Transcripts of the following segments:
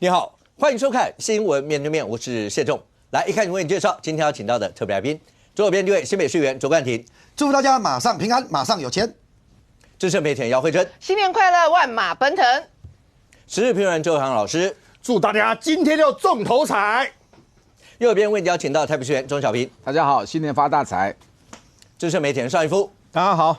你好，欢迎收看《新闻面对面》，我是谢仲。来，一开始为你介绍今天要请到的特别来宾，左手边这位新北市议员卓冠廷，祝福大家马上平安，马上有钱。资深媒体人姚慧珍，新年快乐，万马奔腾。时事评论员周航老师，祝大家今天就中头彩。右边为你邀请到台北市议员钟小平，大家好，新年发大财。资深媒体人邵逸夫，大家好。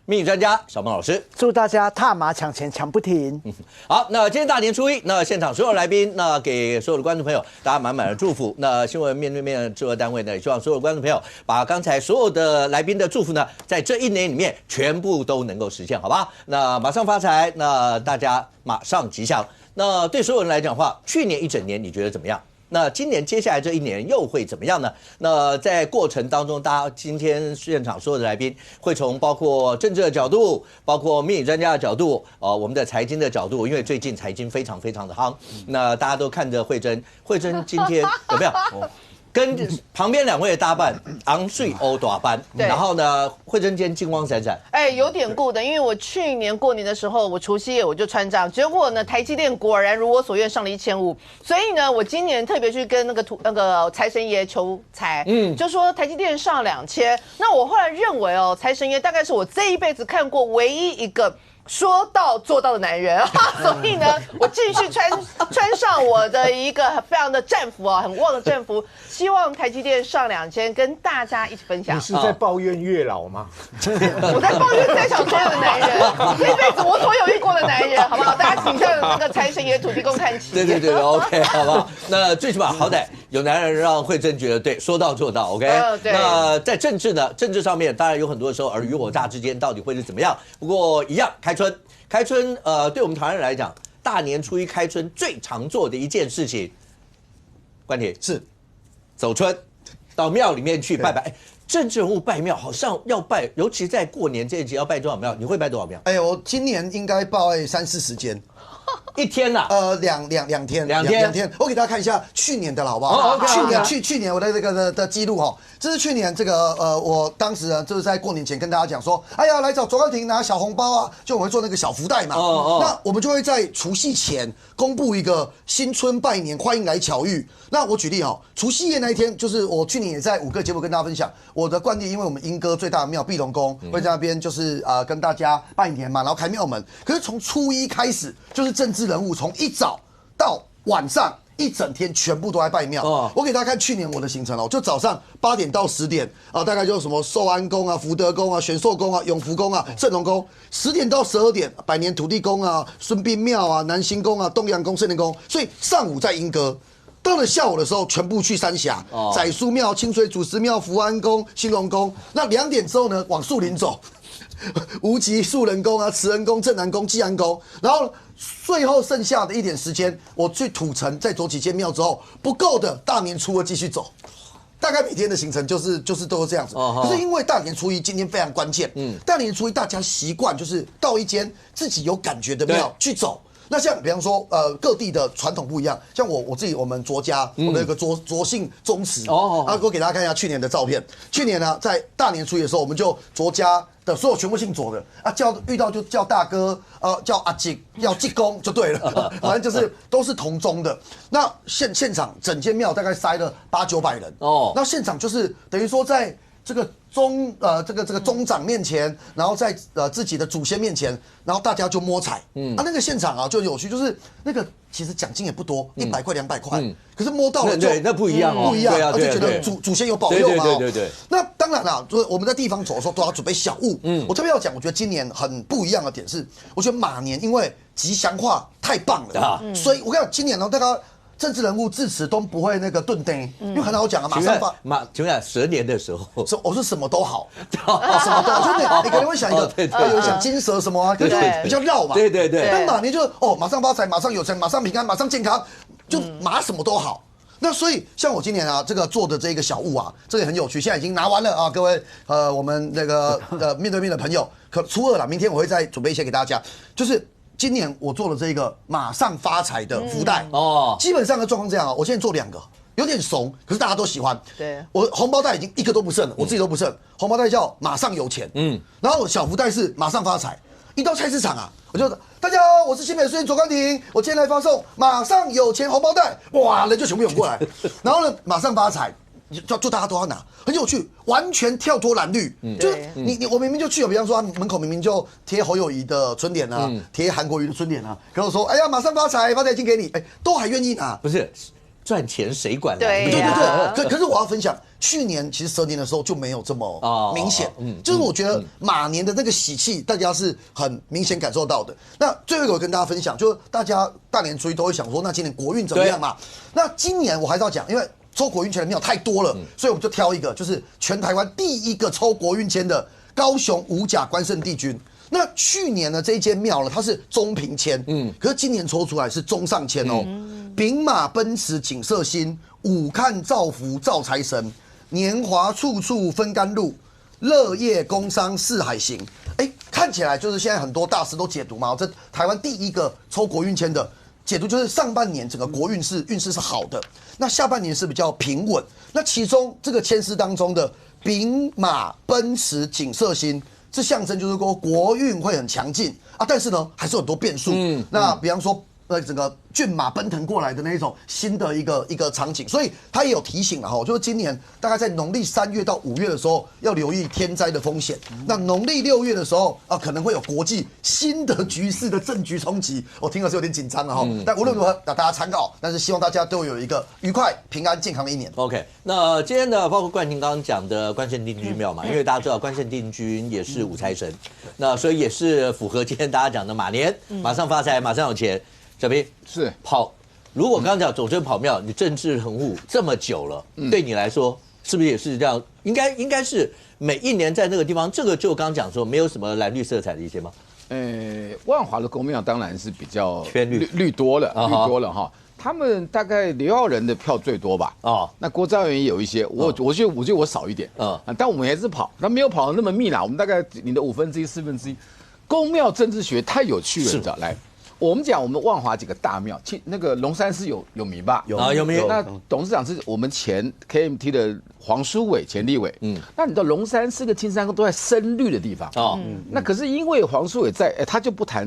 命理专家小孟老师，祝大家踏马抢钱抢不停。好，那今天大年初一，那现场所有来宾，那给所有的观众朋友，大家满满的祝福。那新闻面对面的制作单位呢，也希望所有观众朋友把刚才所有的来宾的祝福呢，在这一年里面全部都能够实现，好吧？那马上发财，那大家马上吉祥。那对所有人来讲的话，去年一整年你觉得怎么样？那今年接下来这一年又会怎么样呢？那在过程当中，大家今天现场所有的来宾会从包括政治的角度，包括命理专家的角度，我们的财经的角度，因为最近财经非常非常的夯，那大家都看着慧珍今天有没有？跟旁边两位的搭伴昂睡欧大班，然后呢，慧珍今天金光闪闪，有典故的，因为我去年过年的时候，我除夕夜我就穿这样，结果呢，台积电果然如我所愿上了1500，所以呢，我今年特别去跟那个财神爷求财，就说台积电上2000，那我后来认为哦，财神爷大概是我这一辈子看过唯一一个说到做到的男人，所以呢，我继续穿上我的一个非常的战服啊，很旺的战服，希望台积电上2000，跟大家一起分享。你是在抱怨月老吗？我在抱怨在场所有的男人，这一辈子我所有遇过的男人，好不好？大家请向那个财神爷土地公看齐。对 ，OK， 好不好？那最起码好歹有男人让慧珍觉得对，说到做到 ，OK。那在政治呢？政治上面当然有很多的时候尔虞我诈之间到底会是怎么样？不过一样开春，对我们台湾人来讲，大年初一开春最常做的一件事情，冠廷是走春，到庙里面去拜拜。政治人物拜庙好像要拜，尤其在过年这一节要拜多少庙？你会拜多少庙？我今年应该拜3-40间。一天呐？两天。2天。我给大家看一下去年的了，好不好？去年我的这个的记录哈，这是去年这个我当时呢就是在过年前跟大家讲说，哎呀，来找卓冠廷拿小红包啊，就我们会做那个小福袋嘛。那我们就会在除夕前公布一个新春拜年，欢迎来巧遇。那我举例哈，除夕夜那一天，就是我去年也在5个节目跟大家分享我的惯例，因为我们莺歌最大的庙碧龙宫会在那边就是跟大家拜年嘛，然后开庙门。可是从初一开始就是政治人物从一早到晚上一整天全部都在拜庙。我给大家看去年我的行程就早上8点到10点大概就什么寿安宫啊、福德宫啊、玄寿宫啊、永福宫啊、圣龙宫；10点到12点百年土地公啊、孙膑庙啊、南兴宫啊、东阳宫、圣灵宫。所以上午在莺歌。到了下午的时候，全部去三峡、宰苏庙、清水祖师庙、福安宫、兴隆宫。那2点之后呢，往树林走，无极树人宫啊、慈恩宫、正南宫、济安宫。然后最后剩下的一点时间，我去土城再走几间庙之后，不够的大年初2继续走。大概每天的行程就是都是这样子。可是因为大年初一今天非常关键，大年初一大家习惯就是到一间自己有感觉的庙去走。那像比方说，各地的传统不一样。像我自己，我们卓家，我们有个卓姓宗祠。我给大家看一下去年的照片。去年呢，在大年初一的时候，我们就卓家的所有全部姓卓的遇到就叫大哥，叫阿吉，叫济公就对了。反正就是都是同宗的。那现场整间庙大概塞了800-900人。那现场就是等于说在这个这个宗长面前，然后在自己的祖先面前，然后大家就摸彩。那个现场就有趣，就是那个其实奖金也不多，100块200块，可是摸到了就那不一样不一样，而且觉得祖先有保佑嘛。对。那当然啦，就是我们在地方走的时候都要准备小物。我特别要讲，我觉得今年很不一样的点是，我觉得马年因为吉祥话太棒了，所以我跟你讲，今年大家。政治人物致辞都不会那个顿呆，因为很好讲啊，马上发。请问蛇年的时候，我是什么都好，什么都好，就是你可能会想一个，有想金蛇什么啊，可是比较绕嘛。对。但马年就马上发财，马上有钱，马上平安，马上健康，就马什么都好。那所以像我今年这个做的这个小物这个也很有趣，现在已经拿完了各位我们那个面对面的朋友，初2了，明天我会再准备一些给大家，就是。今年我做了这个马上发财的福袋基本上的状况这样我现在做2个，有点怂，可是大家都喜欢。对，我红包袋已经1个都不剩了，我自己都不剩。红包袋叫马上有钱，然后小福袋是马上发财。一到菜市场啊，我就大家好，我是新北市议员左冠廷，我今天来发送马上有钱红包袋，哇，人就全部涌过来，然后呢，马上发财。就大家都要拿，很有趣，完全跳脱蓝绿，就是我明明就去了，比方说他门口明明就贴侯友宜的春联啊，贴韩国瑜的春联啊，跟我说，哎呀，马上发财，发财金给你，哎，都还愿意拿，不是赚钱谁管？对对，可是我要分享，去年其实蛇年的时候就没有这么明显，就是我觉得马年的那个喜气，大家是很明显感受到的。那最后一个我跟大家分享，就是大家大年初一都会想说，那今年国运怎么样嘛？那今年我还是要讲，因为抽国运签的庙太多了，所以我们就挑一个，就是全台湾第一个抽国运签的高雄五甲关圣帝君。那去年呢，这一间庙呢，它是中平签，可是今年抽出来是中上签哦。丙马奔驰景色新，午看造福造财神，年华处处分甘露，乐业工商四海行。哎，看起来就是现在很多大师都解读嘛，这台湾第一个抽国运签的。解读就是上半年整个国运势是好的，那下半年是比较平稳。那其中这个签诗当中的丙马奔驰景色新，这象征就是说国运会很强劲啊，但是呢还是有很多变数。那比方说整个骏马奔腾过来的那一种新的一个场景，所以他也有提醒了哈，就是今年大概在农历3月到5月的时候要留意天灾的风险。那农历6月的时候啊，可能会有国际新的局势的政局冲击，我听了是有点紧张了哈。但无论如何，大家参考，但是希望大家都有一个愉快、平安、健康的一年。OK， 那今天呢，包括冠廷刚刚讲的关圣帝君庙嘛，因为大家知道关圣帝君也是武财神，那所以也是符合今天大家讲的马年，马上发财，马上有钱。小平是跑，如果刚刚讲走村跑庙，你政治人物这么久了，对你来说是不是也是这样？应该是每一年在那个地方，这个就刚讲说没有什么蓝绿色彩的一些吗？万华的公庙当然是比较偏绿多了，绿多了哈。他们大概刘耀仁的票最多吧？那郭昭元也有一些，我觉得我少一点，但我们还是跑，他没有跑得那么密啦。我们大概你的1/5、1/4。公庙政治学太有趣了，你知道？来。我们讲我们万华几个大庙，那个龙山寺有名吧？有名。那董事长是我们前 KMT 的黄书伟，前立委。那你知道龙山寺跟青山宫都在深绿的地方那可是因为黄书伟在，他就不谈，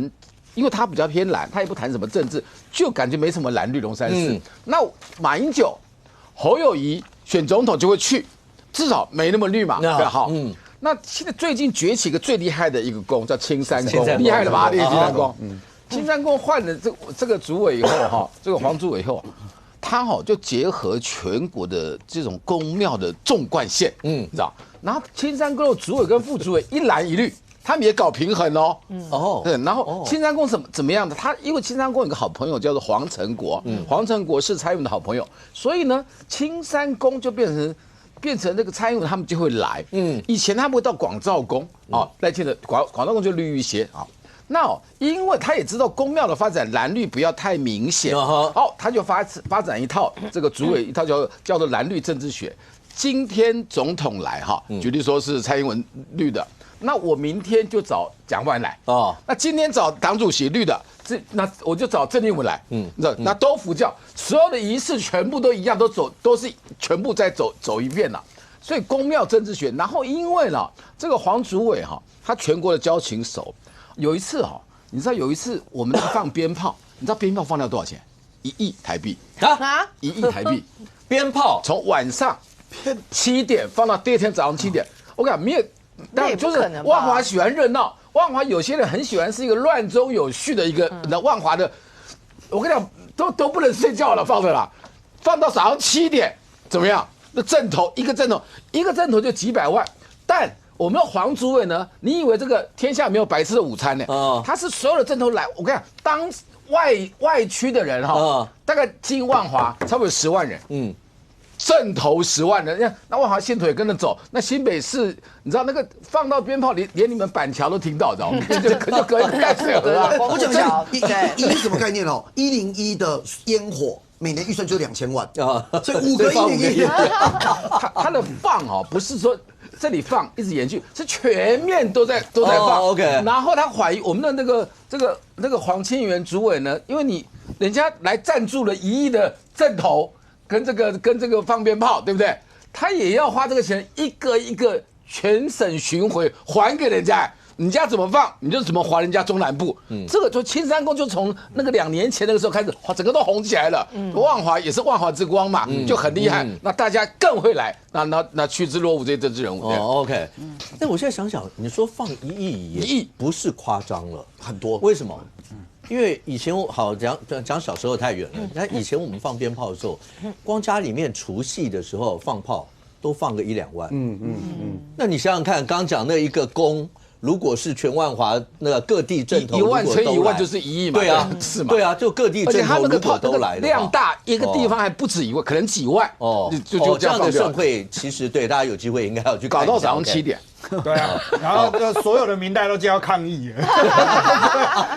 因为他比较偏蓝，他也不谈什么政治，就感觉没什么蓝绿龙山寺。那马英九、侯友宜选总统就会去，至少没那么绿嘛。好。那现在最近崛起一个最厉害的一个宫叫青山宫，厉害了吧？这个青山宫。青山宫换了这个主委以后哈，这个黄主委以后，他就结合全国的这种宫庙的纵贯线，你知道？然后青山宫的主委跟副主委一蓝一绿，他们也搞平衡哦。对，然后青山宫怎么样的？他因为青山宫有个好朋友叫做黄成国，黄成国是蔡英文的好朋友，所以呢，青山宫就变成那个蔡英文他们就会来。以前他们会到广兆宫赖清德广兆宫就绿一些啊。那因为他也知道宫庙的发展蓝绿不要太明显，他就发展一套这个主委一套叫做蓝绿政治学。今天总统来举例说是蔡英文绿的，那我明天就找蒋万来那今天找党主席绿的，那我就找郑丽文来，你知道，那都佛教，所有的仪式全部都一样，都是全部在走一遍了。所以宫庙政治学，然后因为呢这个黄主委他全国的交情熟。有一次你知道有一次我们放鞭炮，你知道鞭炮放掉多少钱？1亿台币1亿台币，鞭炮从晚上7点放到第二天早上7点。我跟你讲，没有，但就是万华喜欢热闹，万华有些人很喜欢是一个乱中有序的一个万华的。我跟你讲，都不能睡觉了，放着啦，放到早上7点怎么样？那一个阵头就几百万，但。我们黄主委呢？你以为这个天下没有白吃的午餐呢？他是所有的阵头来，我跟你讲，当外区的人大概进万华差不多有10万人，阵头10万人，那万华信徒也跟着走。那新北市，你知道那个放到鞭炮，连你们板桥都听到，知道吗？就隔一淡水河啊。我讲一下1什么概念？101的烟火。每年预算就2000万所以5个101，他的放不是说这里放一直延续，是全面都在放。OK， 然后他怀疑我们的那个黄清源主委呢，因为人家来赞助了1亿的阵头跟这个放鞭炮，对不对？他也要花这个钱一个一个全省巡回还给人家。你家怎么放，你就怎么还人家中南部。这个就青山宫就从那个2年前那个时候开始，整个都红起来了。万华也是万华之光嘛，就很厉害。那大家更会来，那趋之若鹜这些政治人物。OK。但我现在想想，你说放1亿也不是夸张了，很多。为什么？因为以前好讲小时候太远了。那以前我们放鞭炮的时候，光家里面除夕的时候放炮都放个1-2万。那你想想看，刚讲那一个宫，如果是全万华那个各地镇头，1万乘1万就是1亿嘛。对啊，是嘛？对啊，就各地镇头如果都来的话，量大，一个地方还不止1万，可能几万。就这样的盛会，其实对大家有机会应该要去搞到早上7点。对啊，然后所有的民代都就要抗议，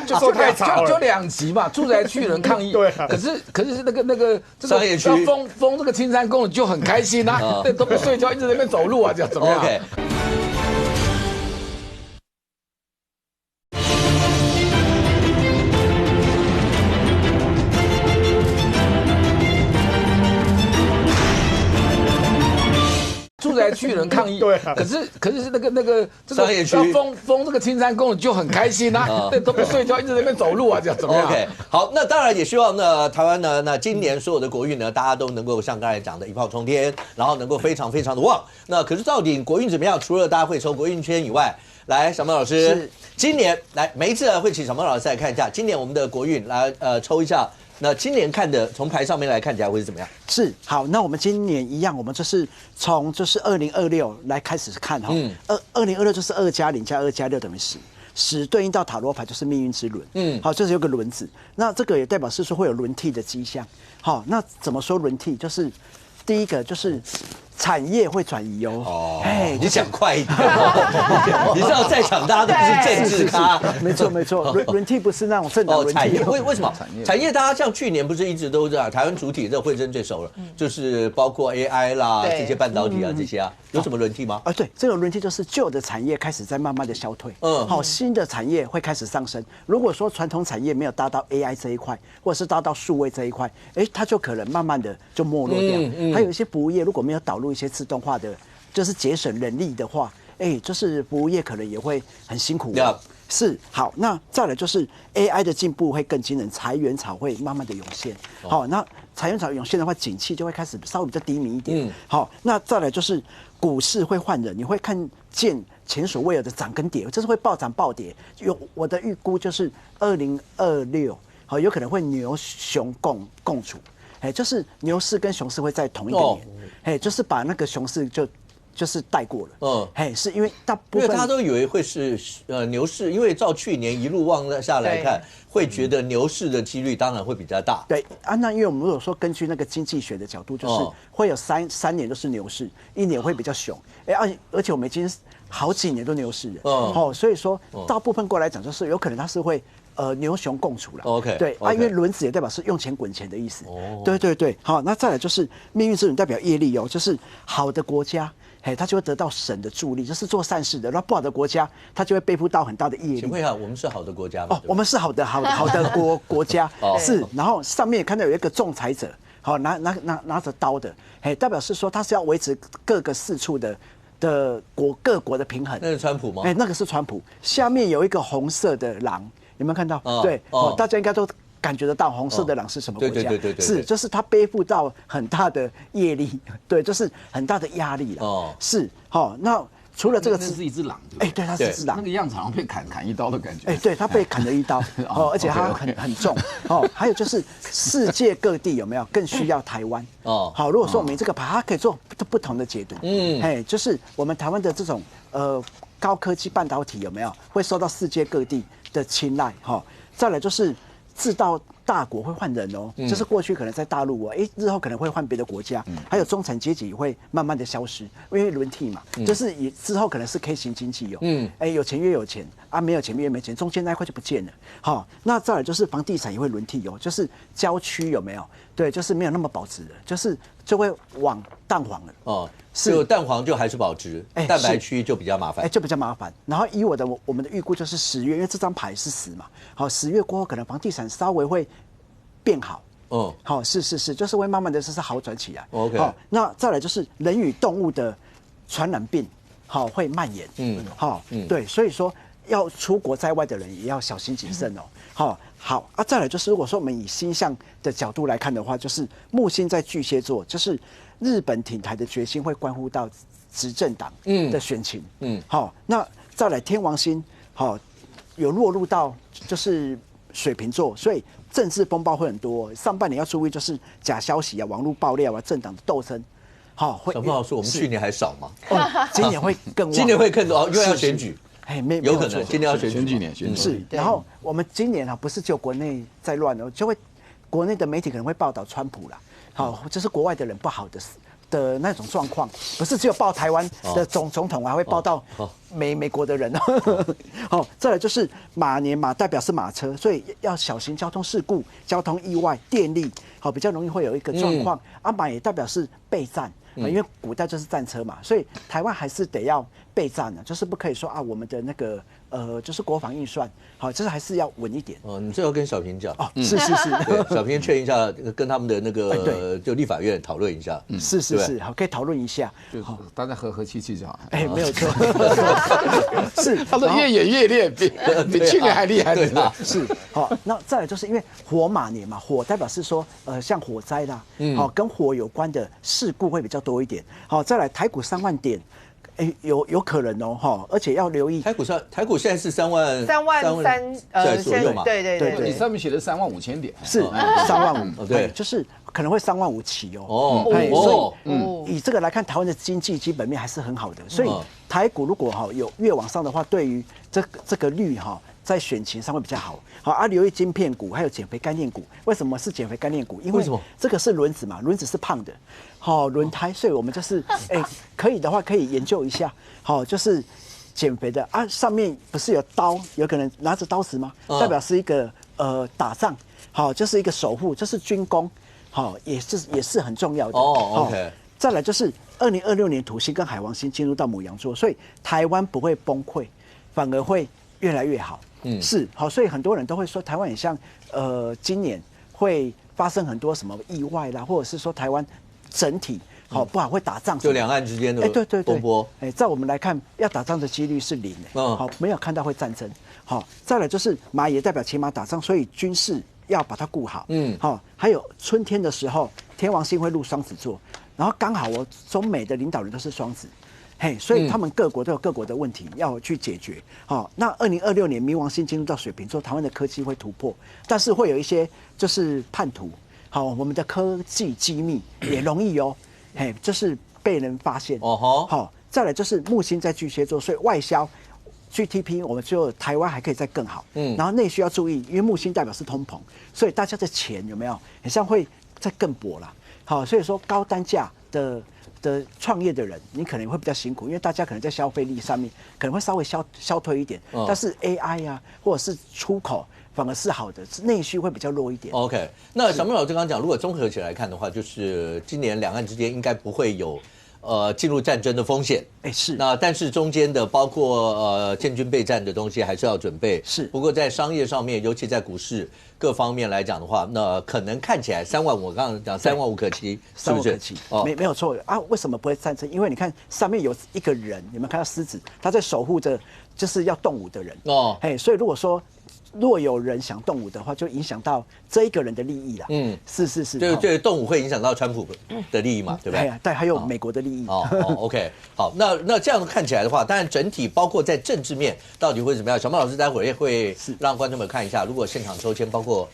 就说太吵了，就2级嘛，住宅区人抗议。对，可是那个商业区要封这个青山宫就很开心啊，都不睡觉，一直在那边走路啊，这样怎么样？住宅区人抗议，对，可是那个商业区要封这个青山宫就很开心啊，都不睡觉，一直在那边走路啊，这样怎么样 ？OK， 好，那当然也希望呢，台湾呢，那今年所有的国运呢，大家都能够像刚才讲的一炮冲天，然后能够非常非常的旺。那可是到底国运怎么样？除了大家会抽国运圈以外，来，小孟老师，今年来每一次会请小孟老师来看一下，今年我们的国运来抽一下。那今年看的从牌上面来看起来会是怎么样？是好，那我们今年一样，我们就是从2026来开始看哈。2026就是2+0+2+6等于10，10对应到塔罗牌就是命运之轮。好，就是有个轮子，那这个也代表是说会有轮替的迹象。好，那怎么说轮替？就是第一个就是产业会转移哦。哎，你讲快一点，你知道在场大家都不是政治咖，没错，轮替不是那种政党轮替。产业为什么？产业大家像去年不是一直都这样，台湾主体这慧珍最熟了，就是包括 AI 啦这些半导体啊这些啊，有什么轮替吗？对，这个轮替就是旧的产业开始在慢慢的消退，好，新的产业会开始上升。如果说传统产业没有达到 AI 这一块，或者是达到数位这一块，它就可能慢慢的就没落掉。还有一些服务业如果没有导入一些自动化的，就是节省人力的话，就是服务业可能也会很辛苦。是好，那再来就是 AI 的进步会更惊人，裁员潮会慢慢的涌现。好，那裁员潮涌现的话，景气就会开始稍微比较低迷一点。好，那再来就是股市会换人，你会看见前所未有的涨跟跌，这是会暴涨暴跌。我的预估就是2026，好，有可能会牛熊共处。就是牛市跟熊市会在同一个年，就是把那个熊市就是带过了，是因为大部分因为大家都以为会是牛市，因为照去年一路望下来看，会觉得牛市的几率当然会比较大。对啊，那因为我们如果说根据那个经济学的角度，就是会有三年都是牛市，1年会比较熊，而且我们已经好几年都牛市了，所以说大部分过来讲，就是有可能它是会。牛熊共处了 ，OK， 对啊，因为轮子也代表是用钱滚钱的意思，对，好，那再来就是命运之轮代表业力就是好的国家，他就会得到神的助力，就是做善事的；那不好的国家，他就会背负到很大的业力。请问一下，我们是好的国家吗？我们是好的国家，是，然后上面看到有一个仲裁者，好拿着刀的，代表是说他是要维持各个四处的各国的平衡。那是川普吗？那个是川普，下面有一个红色的狼。有没有看到？对，大家应该都感觉得到红色的狼是什么国家？对，是，就是他背负到很大的业力，对，就是很大的压力了。是，那除了这个，那是一只狼，对，它是一只狼，那个样子好像被砍一刀的感觉。对，他被砍了一刀，而且他很重。还有就是世界各地有没有更需要台湾？好，如果说我们这个牌，它可以做不同的解读。就是我们台湾的这种高科技半导体有没有会受到世界各地的青睐？再来就是制造大国会换人哦，就是过去可能在大陆日后可能会换别的国家，还有中产阶级会慢慢的消失，因为轮替嘛，就是之后可能是 K 型经济有钱越有钱啊，没有钱越没钱，中间那一块就不见了。好，那再来就是房地产也会轮替就是郊区有没有？对，就是没有那么保值的，就会往淡黄了。就蛋黄就还是保值，蛋白区就比较麻烦，就比较麻烦。然后以我们的预估就是10月，因为这张牌是10嘛，好，10月过后可能房地产稍微会变好。好，是，就是会慢慢的好转起来。OK， 好，那再来就是人与动物的传染病，会蔓延。对，所以说要出国在外的人也要小心谨慎哦。好啊，再来就是如果说我们以星象的角度来看的话，就是木星在巨蟹座，就是日本挺台的决心会关乎到执政党的选情。好，那再来天王星有落入到就是水瓶座，所以政治风暴会很多。上半年要注意就是假消息啊、网络爆料啊、政党的斗争。小孟老师，我们去年还少吗？今年会更旺，今年会更多，因为要选举。有可能今年要选举年是，然后我们今年不是只有国内在乱哦，就会国内的媒体可能会报道川普啦，就是国外的人不好的那种状况，不是只有报台湾的总统，还会报到美国的人哦。再来就是马年，马代表是马车，所以要小心交通事故、交通意外、电力，比较容易会有一个状况。马也代表是备战。因为古代就是战车嘛，所以台湾还是得要备战的，就是不可以说我们的那个就是国防预算，就是还是要稳一点。你最后跟小平讲是，对，小平确认一下，跟他们的那个就立法院讨论一下。是，好，可以讨论一下，就大家和气就好。没有错，是，他说越演越烈，比去年还厉害。对啦，是，那再来就是因为火马年嘛，火代表是说像火灾啦，跟火有关的事故会比较多一点。再来台股3万点。有可能哦，而且要留意。台股现在是3万3左右嘛？对，你上面写的35000点，是35000，对，就是可能会35000起哦。所以以这个来看，台湾的经济基本面还是很好的，所以台股如果有越往上的话，对于这个率在选情上会比较好。留意晶片股，还有减肥概念股。为什么是减肥概念股？因为这个是轮子嘛，轮子是胖的。轮胎，所以我们就是可以的话可以研究一下，就是减肥的上面不是有刀，有可能拿着刀子吗？代表是一个打仗，就是一个守护，这是军工，也是很重要的。OK。再来就是2026年土星跟海王星进入到牡羊座，所以台湾不会崩溃，反而会越来越好。是好，所以很多人都会说台湾也像今年会发生很多什么意外啦，或者是说台湾整体不好会打仗，就两岸之间的风波。在我们来看，要打仗的几率是0。没有看到会战争。再来就是马也代表骑马打仗，所以军事要把它顾好。还有春天的时候，天王星会入双子座，然后刚好中美的领导人都是双子。所以他们各国都有各国的问题要去解决。那2026年冥王星进入到水瓶座，台湾的科技会突破，但是会有一些就是叛徒。我们的科技机密也容易就是被人发现。再来就是木星在巨蟹座，所以外销 GDP 我们就台湾还可以再更好。然后内需要注意，因为木星代表是通膨，所以大家的钱有没有很像会再更薄啦。所以说高单价的创业的人，你可能会比较辛苦，因为大家可能在消费力上面可能会稍微消退一点。但是 AI 啊，或者是出口反而是好的，内需会比较弱一点。OK， 那小孟老师刚刚讲，如果综合起来看的话，就是今年两岸之间应该不会有进入战争的风险。是。那但是中间的包括建军备战的东西还是要准备。是。不过在商业上面，尤其在股市各方面来讲的话，那可能看起来3万5，我刚刚讲3万5可期，是不是？没有错啊。为什么不会战争？因为你看上面有一个人，有没有看到狮子？他在守护着就是要动武的人。所以如果说若有人想动武的话，就影响到这一个人的利益啦。是。对，动武会影响到川普的利益嘛，对不对？对，还有美国的利益。OK， 好，那这样看起来的话，当然整体包括在政治面到底会怎么样？小孟老师待会儿也会让观众们看一下，如果现场抽签，包括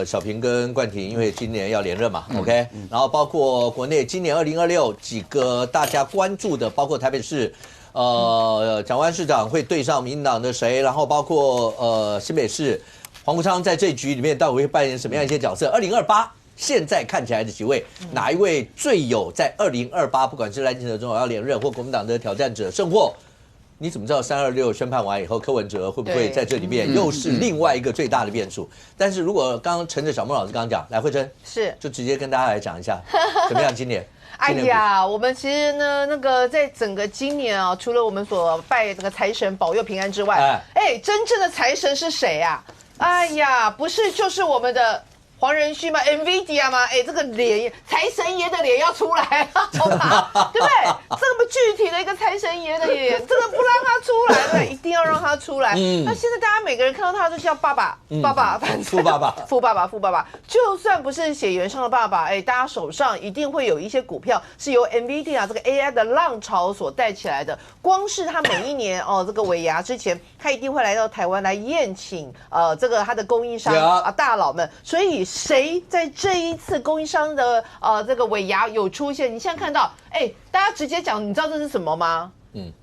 小平跟冠廷，因为今年要连任嘛 ，OK， 然后包括国内今年2026几个大家关注的，包括台北市。蒋万市长会对上民进党的谁？然后包括新北市黄国昌在这一局里面到底会扮演什么样一些角色？2028现在看起来的几位，哪一位最有在2028不管是赖清德总统要连任或国民党的挑战者胜获？你怎么知道326宣判完以后，柯文哲会不会在这里面又是另外一个最大的变数？但是如果刚刚乘着小孟老师刚刚讲，来慧珍是就直接跟大家来讲一下怎么样今年。哎呀，我们其实呢，那个在整个今年啊，除了我们所拜这个财神保佑平安之外，真正的财神是谁啊？哎呀，不是就是我们的黄仁勋吗 ？NVIDIA 吗？这个脸财神爷的脸要出来了，好吧？对不对？这么具体的一个财神爷的耶，这个不让他出来，对，一定要让他出来。那现在大家每个人看到他都叫爸爸，爸爸，富爸爸，富爸爸，富爸爸。就算不是血缘上的爸爸，大家手上一定会有一些股票是由 NVIDIA 这个 AI 的浪潮所带起来的。光是他每一年这个尾牙之前，他一定会来到台湾来宴请这个他的供应商大佬们。所以谁在这一次供应商的这个尾牙有出现？你现在看到，大家直接讲，你知道这是什么吗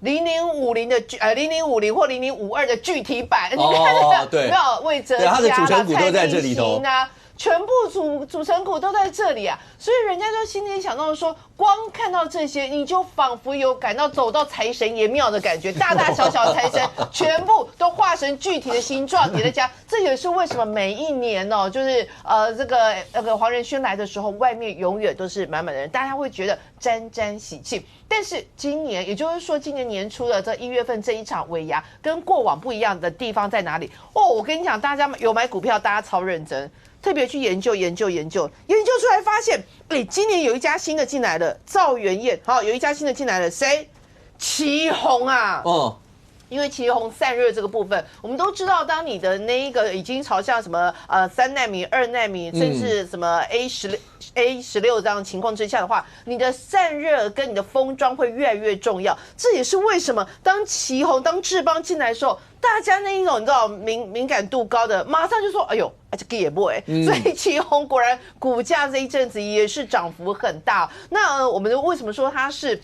？0050的0050或0052的具体版，你看对，没有魏哲家、他的组成股都在这里头啊。全部组成股都在这里啊，所以人家就心里想到说，光看到这些，你就仿佛有感到走到财神爷庙的感觉，大大小小的财神全部都化成具体的形状叠在家。这也是为什么每一年就是这个黄仁勋来的时候，外面永远都是满满的人，大家会觉得沾沾喜气。但是今年，也就是说今年年初的这1月份这一场尾牙，跟过往不一样的地方在哪里？我跟你讲，大家有买股票，大家超认真。特别去研究出来发现，今年有一家新的进来了，兆元宴，有一家新的进来了，谁？奇鋐啊！因为奇鋐散热这个部分，我们都知道，当你的那一个已经朝向什么3奈米、2奈米，甚至什么 A16这样的情况之下的话，你的散热跟你的封装会越来越重要。这也是为什么当奇鋐、当智邦进来的时候，大家那一种你知道敏感度高的，马上就说：“哎呦，这个也不所以奇鋐果然股价这一阵子也是涨幅很大。那我们为什么说它是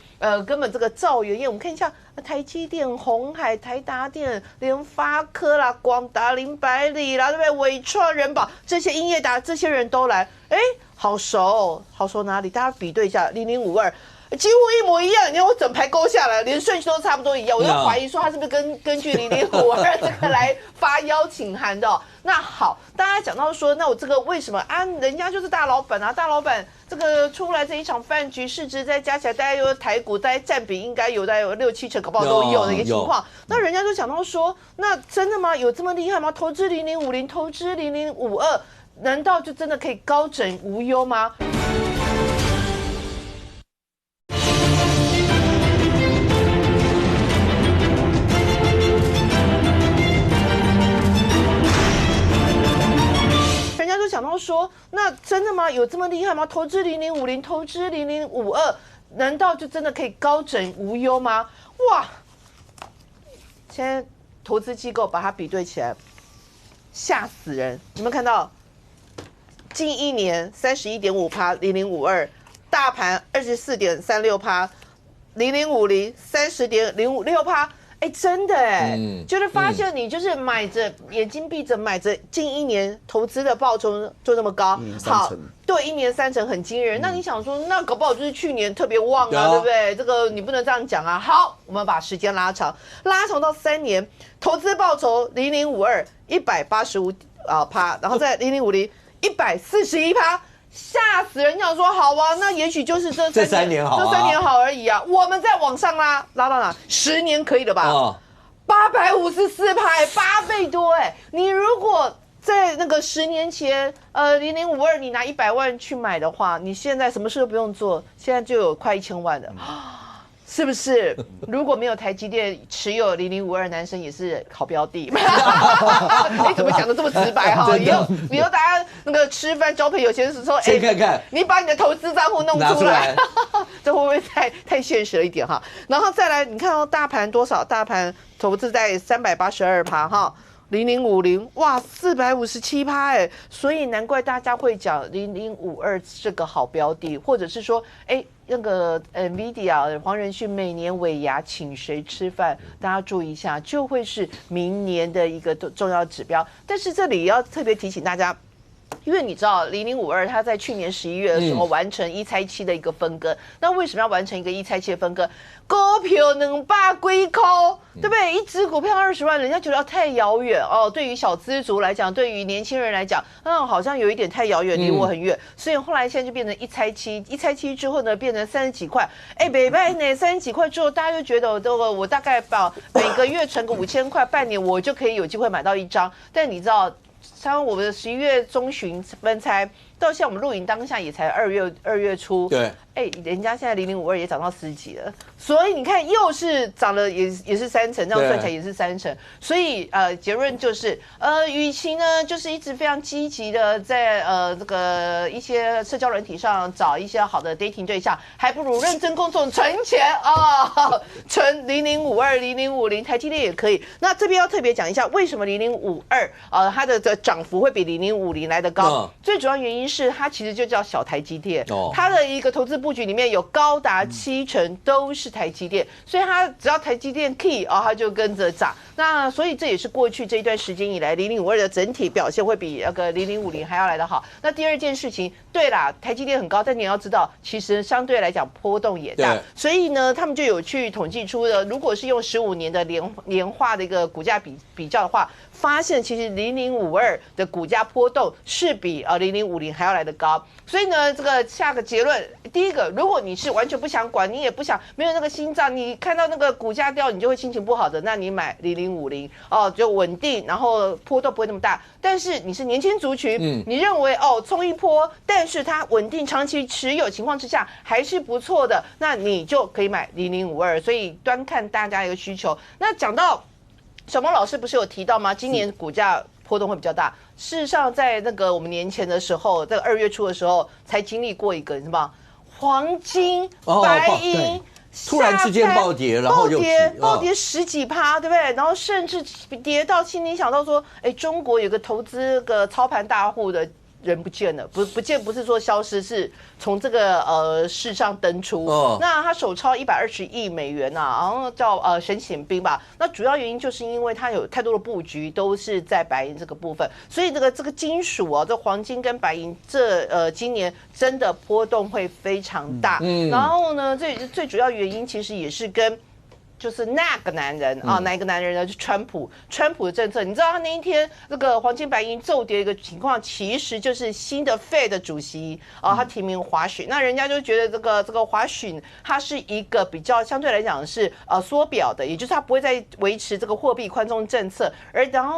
根本这个兆元宴？我们看一下台积电、鸿海、台达电、联发科啦、广达、林百里啦，对不对？伟创、人保这些英业达这些人都来，好熟哪里？大家比对一下0052。几乎一模一样，你看我整排勾下来，连顺序都差不多一样，我就怀疑说他是不是根据0052这个来发邀请函的。那好，大家讲到说，那我这个为什么啊？人家就是大老板啊，大老板这个出来这一场饭局，市值再加起来，大概有台股大概占比应该有大概有6-7成，搞不好都有的一个情况。那人家就讲到说，那真的吗？有这么厉害吗？投资0050，投资0052，难道就真的可以高枕无忧吗？讲到说，那真的吗？有这么厉害吗？投资0050，投资0052，难道就真的可以高枕无忧吗？哇！现在投资机构把它比对起来，吓死人！有没有看到？近一年31.5%， 0052，大盘24.36%， 0050 30.06%。真的就是发现你就是买着眼睛闭着买着，近一年投资的报酬就那么高，好，对，1年3成很惊人。那你想说，那搞不好就是去年特别旺啊，对不对？这个你不能这样讲啊。好，我们把时间拉长到3年，投资报酬0052 185%，然后在0050 141%。吓死人！想说好啊，那也许就是这3年好，这3年好而已啊。我们再往上拉到哪？10年可以了吧？854%，8倍多你如果在那个10年前，0052你拿100万去买的话，你现在什么事都不用做，现在就有快1000万的。是不是？如果没有台积电持有0052，男生也是好标的。你怎么讲的这么直白哈？以后大家那个吃饭交朋友前是说，先看看，你把你的投资账户弄出来，这会不会太现实了一点哈？然后再来，你看到大盘多少？大盘投资在382%哈。0050，哇，457%所以难怪大家会讲0052是个好标的，或者是说，那个NVIDIA 黄仁勋每年尾牙请谁吃饭，大家注意一下，就会是明年的一个重要指标。但是这里要特别提醒大家。因为你知道0052它在去年11月的时候完成1拆7的一个分割，那为什么要完成一个1拆7的分割？股票200几块，对不对？一只股票20万，人家觉得太遥远哦。对于小资族来讲，对于年轻人来讲，好像有一点太遥远，离我很远。所以后来现在就变成1拆7，1拆7之后呢，变成30几块。北拜呢30几块之后，大家就觉得我大概每个月存个5000块，半年我就可以有机会买到一张。但你知道？像我们的11月中旬分拆，到现在我们录影当下也才二月初，对，人家现在0052也涨到10几了，所以你看又是涨了也是3成，这样算起来也是3成，所以结论就是与其呢就是一直非常积极的在这个一些社交软体上找一些好的 dating 对象，还不如认真工作存钱存0052、0050，台积电也可以。那这边要特别讲一下，为什么0052它的涨幅会比0050来得高？最主要原因是它其实就叫小台积电，它的一个投资布局里面有高达7成都是台积电，所以它只要台积电 key 它就跟着涨。那所以这也是过去这一段时间以来0052的整体表现会比那个0050还要来得好。那第二件事情，对啦，台积电很高，但你要知道，其实相对来讲波动也大，所以呢，他们就有去统计出的，如果是用15年的年化的一个股价比较的话，发现其实0052的股价波动是比0050还要来得高。所以呢，这个下个结论，第一个，如果你是完全不想管，你也不想没有那个心脏，你看到那个股价掉，你就会心情不好的，那你买0050就稳定，然后波动不会那么大。但是你是年轻族群，你认为冲一波，但是它稳定长期持有情况之下还是不错的，那你就可以买0052。所以端看大家一个需求。那讲到小萌老师不是有提到吗？今年股价波动会比较大。事实上，在那个我们年前的时候，在2月初的时候，才经历过一个什么黄金、白银突然之间暴跌，然后又暴跌10几%，对不对？然后甚至跌到心里想到说，中国有个投资个操盘大户的人不见了，不见不是说消失，是从这个市上登出。那他手抄120亿美元然后叫沈显彬吧。那主要原因就是因为他有太多的布局都是在白银这个部分，所以这个金属这黄金跟白银今年真的波动会非常大。然后呢，最主要原因其实也是跟就是那个男人哪一个男人呢？就川普的政策，你知道他那一天那个黄金白银骤跌的一个情况，其实就是新的 Fed 的主席他提名华许，那人家就觉得这个华许他是一个比较相对来讲是缩表的，也就是他不会再维持这个货币宽松政策，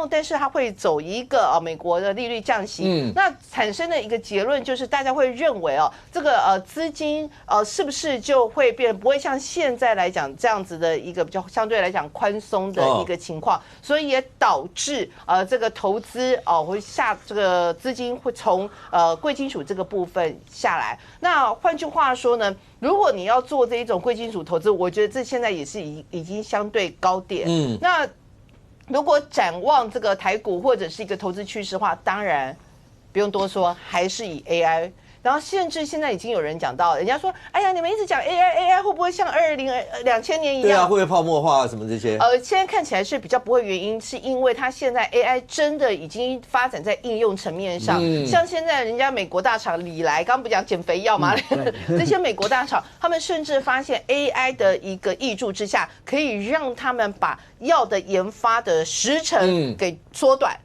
但是他会走一个美国的利率降息。那产生的一个结论就是大家会认为这个资金是不是就会变不会像现在来讲这样子的一个比较相对来讲宽松的一个情况，所以也导致这个投资会这个资金会从贵金属这个部分下来。那换句话说呢，如果你要做这一种贵金属投资，我觉得这现在也是已经相对高点。那如果展望这个台股或者是一个投资趋势的话，当然不用多说，还是以 AI。然后甚至现在已经有人讲到，人家说，哎呀，你们一直讲 AI 会不会像2000年一样？对啊，会不会泡沫化什么这些？现在看起来是比较不会，原因是因为它现在 AI 真的已经发展在应用层面上。像现在人家美国大厂李来，刚不讲减肥药吗？这些美国大厂，他们甚至发现 AI 的一个挹注之下，可以让他们把药的研发的时程给缩短。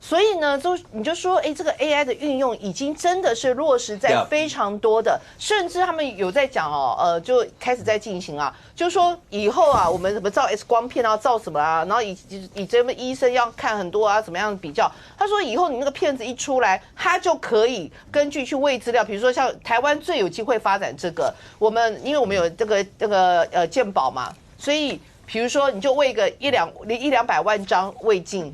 所以呢，你就说，这个 AI 的运用已经真的是落实在非常多的，甚至他们有在讲就开始在进行就是说以后我们怎么照 X 光片照什么然后以这边医生要看很多怎么样比较。他说以后你那个片子一出来，他就可以根据去喂资料，比如说像台湾最有机会发展这个，因为我们有这个健保嘛，所以。比如说，你就喂个100-200万张胃镜，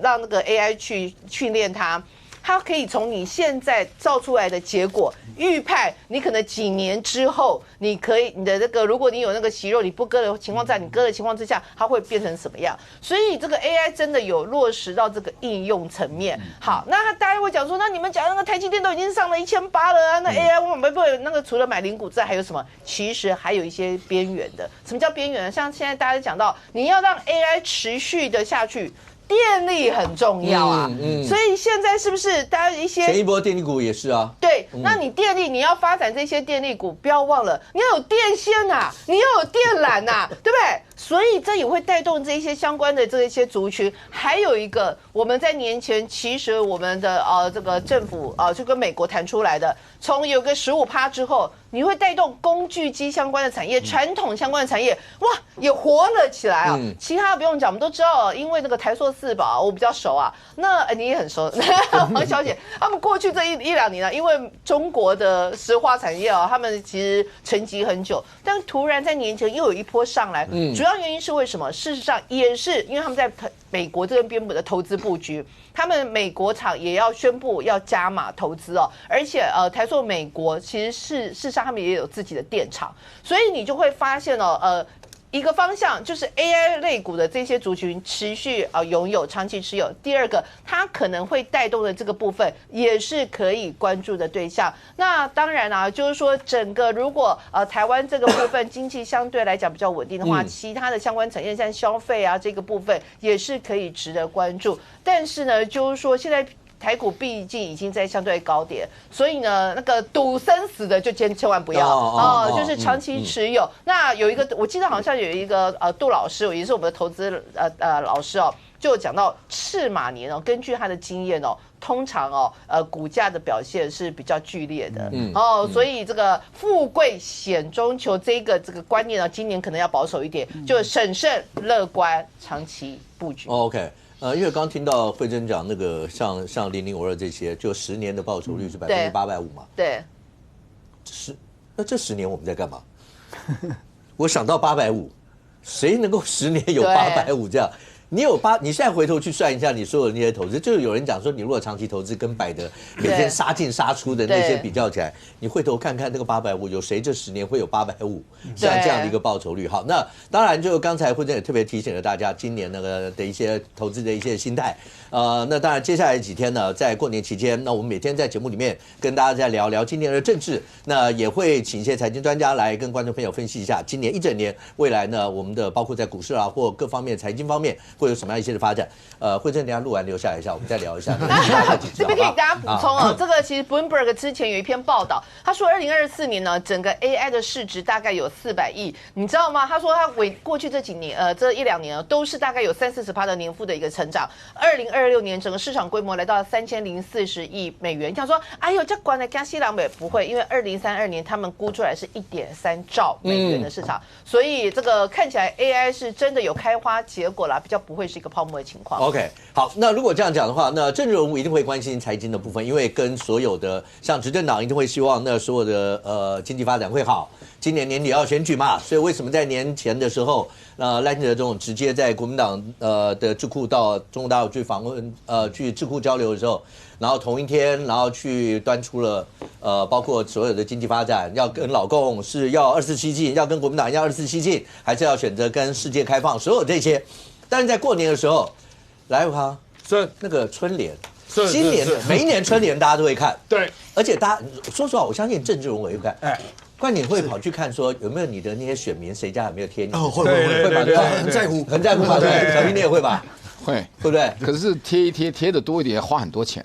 让那个 AI 去训练它，它可以从你现在照出来的结果预判你可能几年之后，你的那个，如果你有那个息肉你不割的情况下，你割的情况之下，它会变成什么样？所以这个 AI 真的有落实到这个应用层面。好，那大家会讲说，那你们讲那个台积电都已经上了1800了那 AI 我们不那个除了买零股之外还有什么？其实还有一些边缘的。什么叫边缘呢？像现在大家讲到，你要让 AI 持续的下去。电力很重要所以现在是不是大家一些前一波电力股也是对，那你电力你要发展这些电力股，不要忘了你要有电线你要有电缆对不对？所以这也会带动这一些相关的这一些族群。还有一个，我们在年前其实我们的这个政府就跟美国谈出来的，从有个15%之后，你会带动工具机相关的产业、传统相关的产业，哇，也活了起来啊。其他不用讲，我们都知道，因为那个台塑四宝，我比较熟啊。那你也很熟，黄小姐，他们过去这一两年呢，因为中国的石化产业他们其实沉寂很久，但突然在年前又有一波上来，主要原因是为什么？事实上也是因为他们在美国这边的投资布局，他们美国厂也要宣布要加码投资而且台塑美国其实事实上他们也有自己的电厂，所以你就会发现一个方向就是 AI 类股的这些族群持续拥有长期持有。第二个，它可能会带动的这个部分也是可以关注的对象。那当然就是说整个如果台湾这个部分经济相对来讲比较稳定的话，其他的相关产业像消费这个部分也是可以值得关注。但是呢，就是说现在台股毕竟已经在相对高点，所以呢，那个赌生死的就千万不要就是长期持有。那有一个，我记得好像有一个杜老师，也是我们的投资老师就有讲到赤马年根据他的经验通常股价的表现是比较剧烈的所以这个富贵险中求这个观念今年可能要保守一点，就审慎乐观长期布局。OK。因为刚听到慧珍讲那个像0052这些，就10年的报酬率是850%嘛。对。那这10年我们在干嘛？我想到850，谁能够10年有850这样？你现在回头去算一下你所有的那些投资，就是有人讲说，你如果长期投资跟百德每天杀进杀出的那些比较起来，你回头看看那个850，有谁这10年会有850像这样的一个报酬率？好，那当然就刚才慧珍也特别提醒了大家，今年那个的一些投资的一些心态。那当然接下来几天呢，在过年期间，那我们每天在节目里面跟大家再聊聊今年的政治，那也会请一些财经专家来跟观众朋友分析一下今年一整年未来呢，我们的包括在股市或各方面财经方面会有什么样一些的发展。慧珍，等一下录完留下来一下，我们再聊一下。这边可以大家补充这个其实 Bloomberg 之前有一篇报道，他说2024年呢，整个 AI 的市值大概有400亿，你知道吗？他说他过去这几年这1-2年都是大概有30-40%的年复的一个成长。2026年整个市场规模来到3040亿美元。想说，哎呦，这关的加西郎美不会，因为2032年他们估出来是1.3兆美元的市场，所以这个看起来 AI 是真的有开花结果啦，比较不会是一个泡沫的情况。OK， 好，那如果这样讲的话，那政治人物一定会关心财经的部分，因为跟所有的像执政党一定会希望那所有的经济发展会好。今年年底要选举嘛，所以为什么在年前的时候，赖清德总统直接在国民党的智库到中国大陆去访问，去智库交流的时候，然后同一天，然后去端出了包括所有的经济发展，要跟老共是要24进，要跟国民党要24进，还是要选择跟世界开放，所有这些。但是在过年的时候，来哈，是那个春联，今年每一年春联大家都会看，对，而且大家说实话，我相信政治人物也会看，冠廷会跑去看说有没有你的那些选民谁家有没有贴你？会吧？很在乎吧？对，小平你也会吧？会，对不对？可是贴一贴，贴的多一点，花很多钱。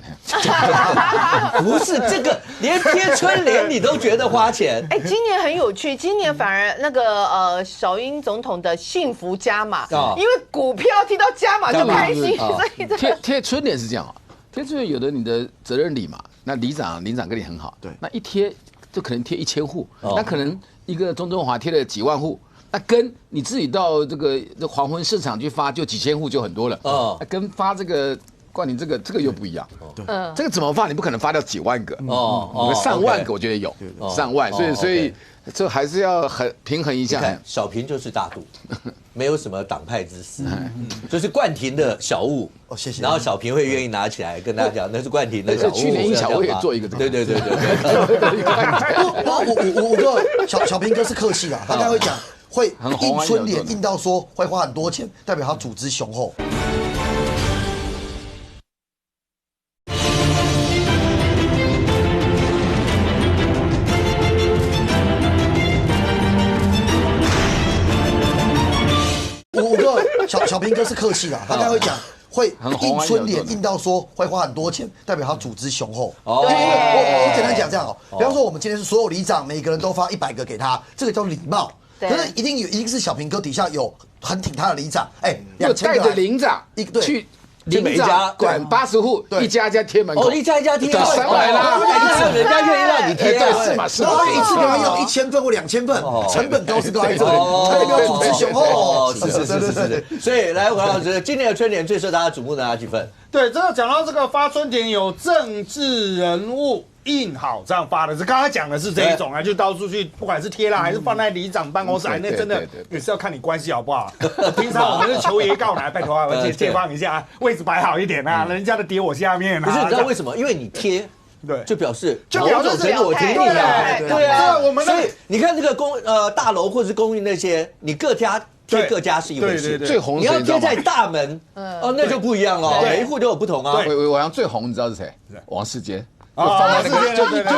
不是这个，连贴春联你都觉得花钱。今年很有趣，今年反而那个小英总统的幸福加码，因为股票听到加码就开心，所以贴春联是这样贴春联有的你的责任里嘛，那里长跟你很好，对，那一贴就可能贴1000户，那可能一个中华贴了几万户。那跟你自己到这个黄昏市场去发，就几千户就很多了。那跟发这个冠廷这个又不一样。对，这个怎么发？你不可能发掉几万个。上万个我觉得有上万，所以这还是要很平衡一下。小平就是大度，没有什么党派之私，就是冠廷的小物。谢谢。然后小平会愿意拿起来跟大家讲，那是冠廷的小物。去年小我也做一个。对。我个小平哥是客气啊，他刚才会讲。会印春联印到说会花很多钱，代表他组织雄厚。我个小平哥是客气啊，他刚才会讲。会印春联印到说会花很多钱，代表他组织雄厚。我简单讲这样比方说我们今天是所有里长，每个人都发100个给他，这个叫礼貌。可是一定是小平哥底下有很挺他的里长，就带着领长去。每一家管80户，一家贴门口，一家贴300啦，还有人家愿意让你贴，对，是嘛，一次给他要1000份或2000份，成本高是高在这里，他也没有组织雄厚，是。所以来，黄老师，今年的春联最受大家瞩目的哪几份？对，这个讲到这个发春联有政治人物印好这样发的，是刚才讲的是这一种啊，就到处去，不管是贴啦，还是放在里长办公室，那真的也是要看你关系好不好。平常我们是求爷告奶，拜托啊，借放一下，位置摆好一点啊，人家的叠我下面啊。可是你知道为什么？因为你贴。对，就表示是我挺你啊，对啊，我们所以你看这个大楼或是公寓那些，你各家贴各家是一回事，最红你要贴在大门，那就不一样哦，每一户都有不同啊。我想最红，你知道是谁？王世坚。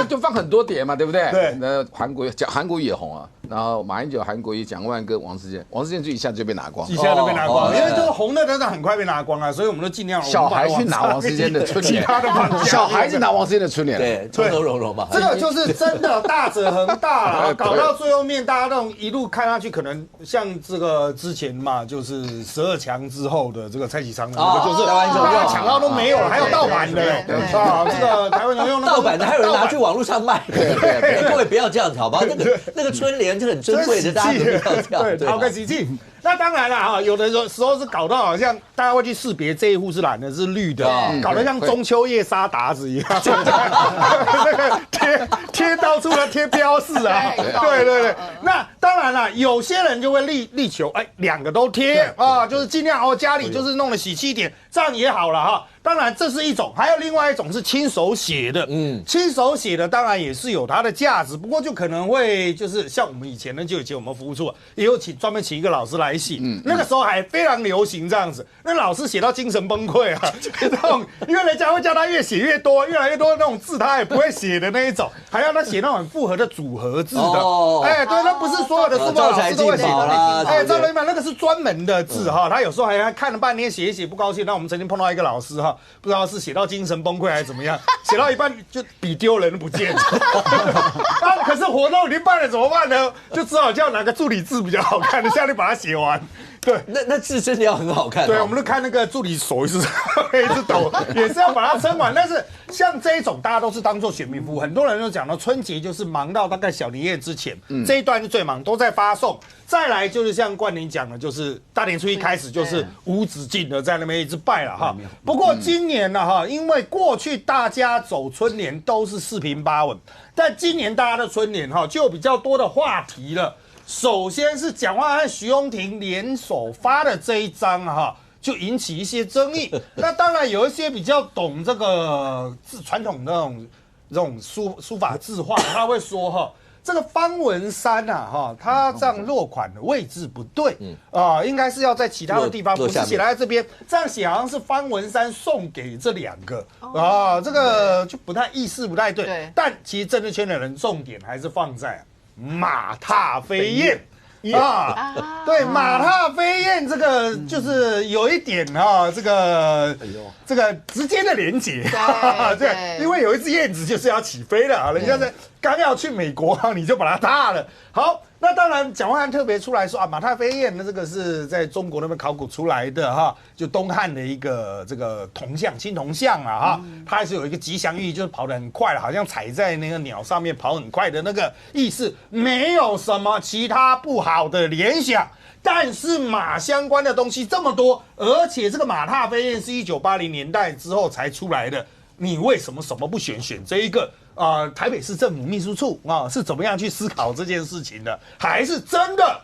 就放很多点嘛，对不对？对。那韩国也红啊，然后马英九、韩国瑜、蒋万跟王世坚就一下就被拿光，因为这个红的真的很快被拿光啊，所以我们都尽量。小孩去拿王世坚的春联，小孩子拿王世坚的春联，对，从头融嘛。这个就是真的大者恒大了，搞到最后面，大家那种一路看下去，可能像这个之前嘛，就是12强之后的这个蔡启昌的那个，就是大家抢到都没有了，还有盗版的啊，这个台湾人用盗版的，还有人拿去网络上卖。各位不要这样子好不好？那个春联是很珍贵的，大家不要这样。对，讨个喜气。那当然了啊，有的时候是搞到好像大家会去识别这一户是蓝的，是绿的，搞得像中秋夜杀达子一样，那个贴到处的贴标示啊，对。那当然了，有些人就会力求2个都贴啊，就是尽量家里就是弄得喜气一点，这样也好了哈。当然这是一种，还有另外一种是亲手写的，亲手写的当然也是有它的价值，不过就可能会就是像我们以前我们服务处也有专门请一个老师来写，那个时候还非常流行这样子，那老师写到精神崩溃啊，因为人家会叫他越写越多，越来越多那种字他也不会写的那一种，还要他写那种很复合的组合字的，对，那不是所有的书法老师都会写的，赵雷嘛，那个是专门的字哈，他有时候还看了半天写一写不高兴，那我们曾经碰到一个老师哈。不知道是写到精神崩溃还是怎么样，写到一半就笔丢人不见了。可是活动已经办了怎么办呢？就只好叫哪个助理字比较好看的，下去把它写完。对，那字真的要很好看。对，我们都看那个助理手一直抖，也是要把它撑完。但是像这一种，大家都是当做选民服务，很多人都讲到春节就是忙到大概小年夜之前，这一段是最忙，都在发送。再来就是像冠霖讲的，就是大年初一开始就是无止境的在那边一直拜了哈。不过今年呢哈，因为过去大家走春联都是4平8稳，但今年大家的春联哈就有比较多的话题了。首先是蒋万安和徐荣庭联手发的这一张哈，就引起一些争议。那当然有一些比较懂这个传统的这种书法字画，他会说哈，这个方文山啊哈，他这样落款的位置不对应该是要在其他的地方，不是写在这边，这样写好像是方文山送给这2个这个就意思不太对。但其实政治圈的人重点还是放在马踏飞燕对，马踏飞燕这个就是有一点这个直接的连结，对，因为有一只燕子就是要起飞了人家在刚要去美国你就把它踏了。好，那当然蒋万安特别出来说马踏飞燕，那这个是在中国那边考古出来的就东汉的一个这个铜像，青铜像它还是有一个吉祥寓意，就是跑得很快好像踩在那个鸟上面跑很快的那个意思，没有什么其他不好的联想。但是马相关的东西这么多，而且这个马踏飞燕是1980年代之后才出来的，你为什么不选这一个？台北市政府秘书处是怎么样去思考这件事情的？还是真的？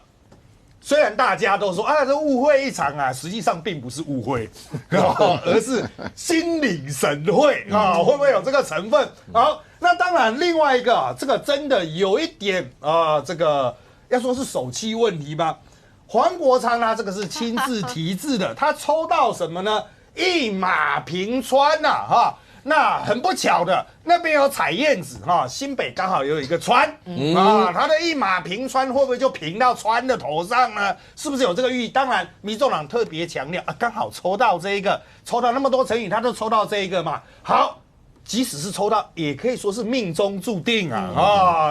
虽然大家都说这误会一场实际上并不是误会，而是心领神会会不会有这个成分？好，那当然另外一个这个真的有一点这个要说是手气问题吧。黄国昌这个是亲自题字的，他抽到什么呢？一马平川那很不巧的，那边有采燕子新北刚好有一个川它的一马平川会不会就平到川的头上呢？是不是有这个寓意？当然，民众党特别强调刚好抽到这一个，抽到那么多成语，他都抽到这一个嘛。好，即使是抽到，也可以说是命中注定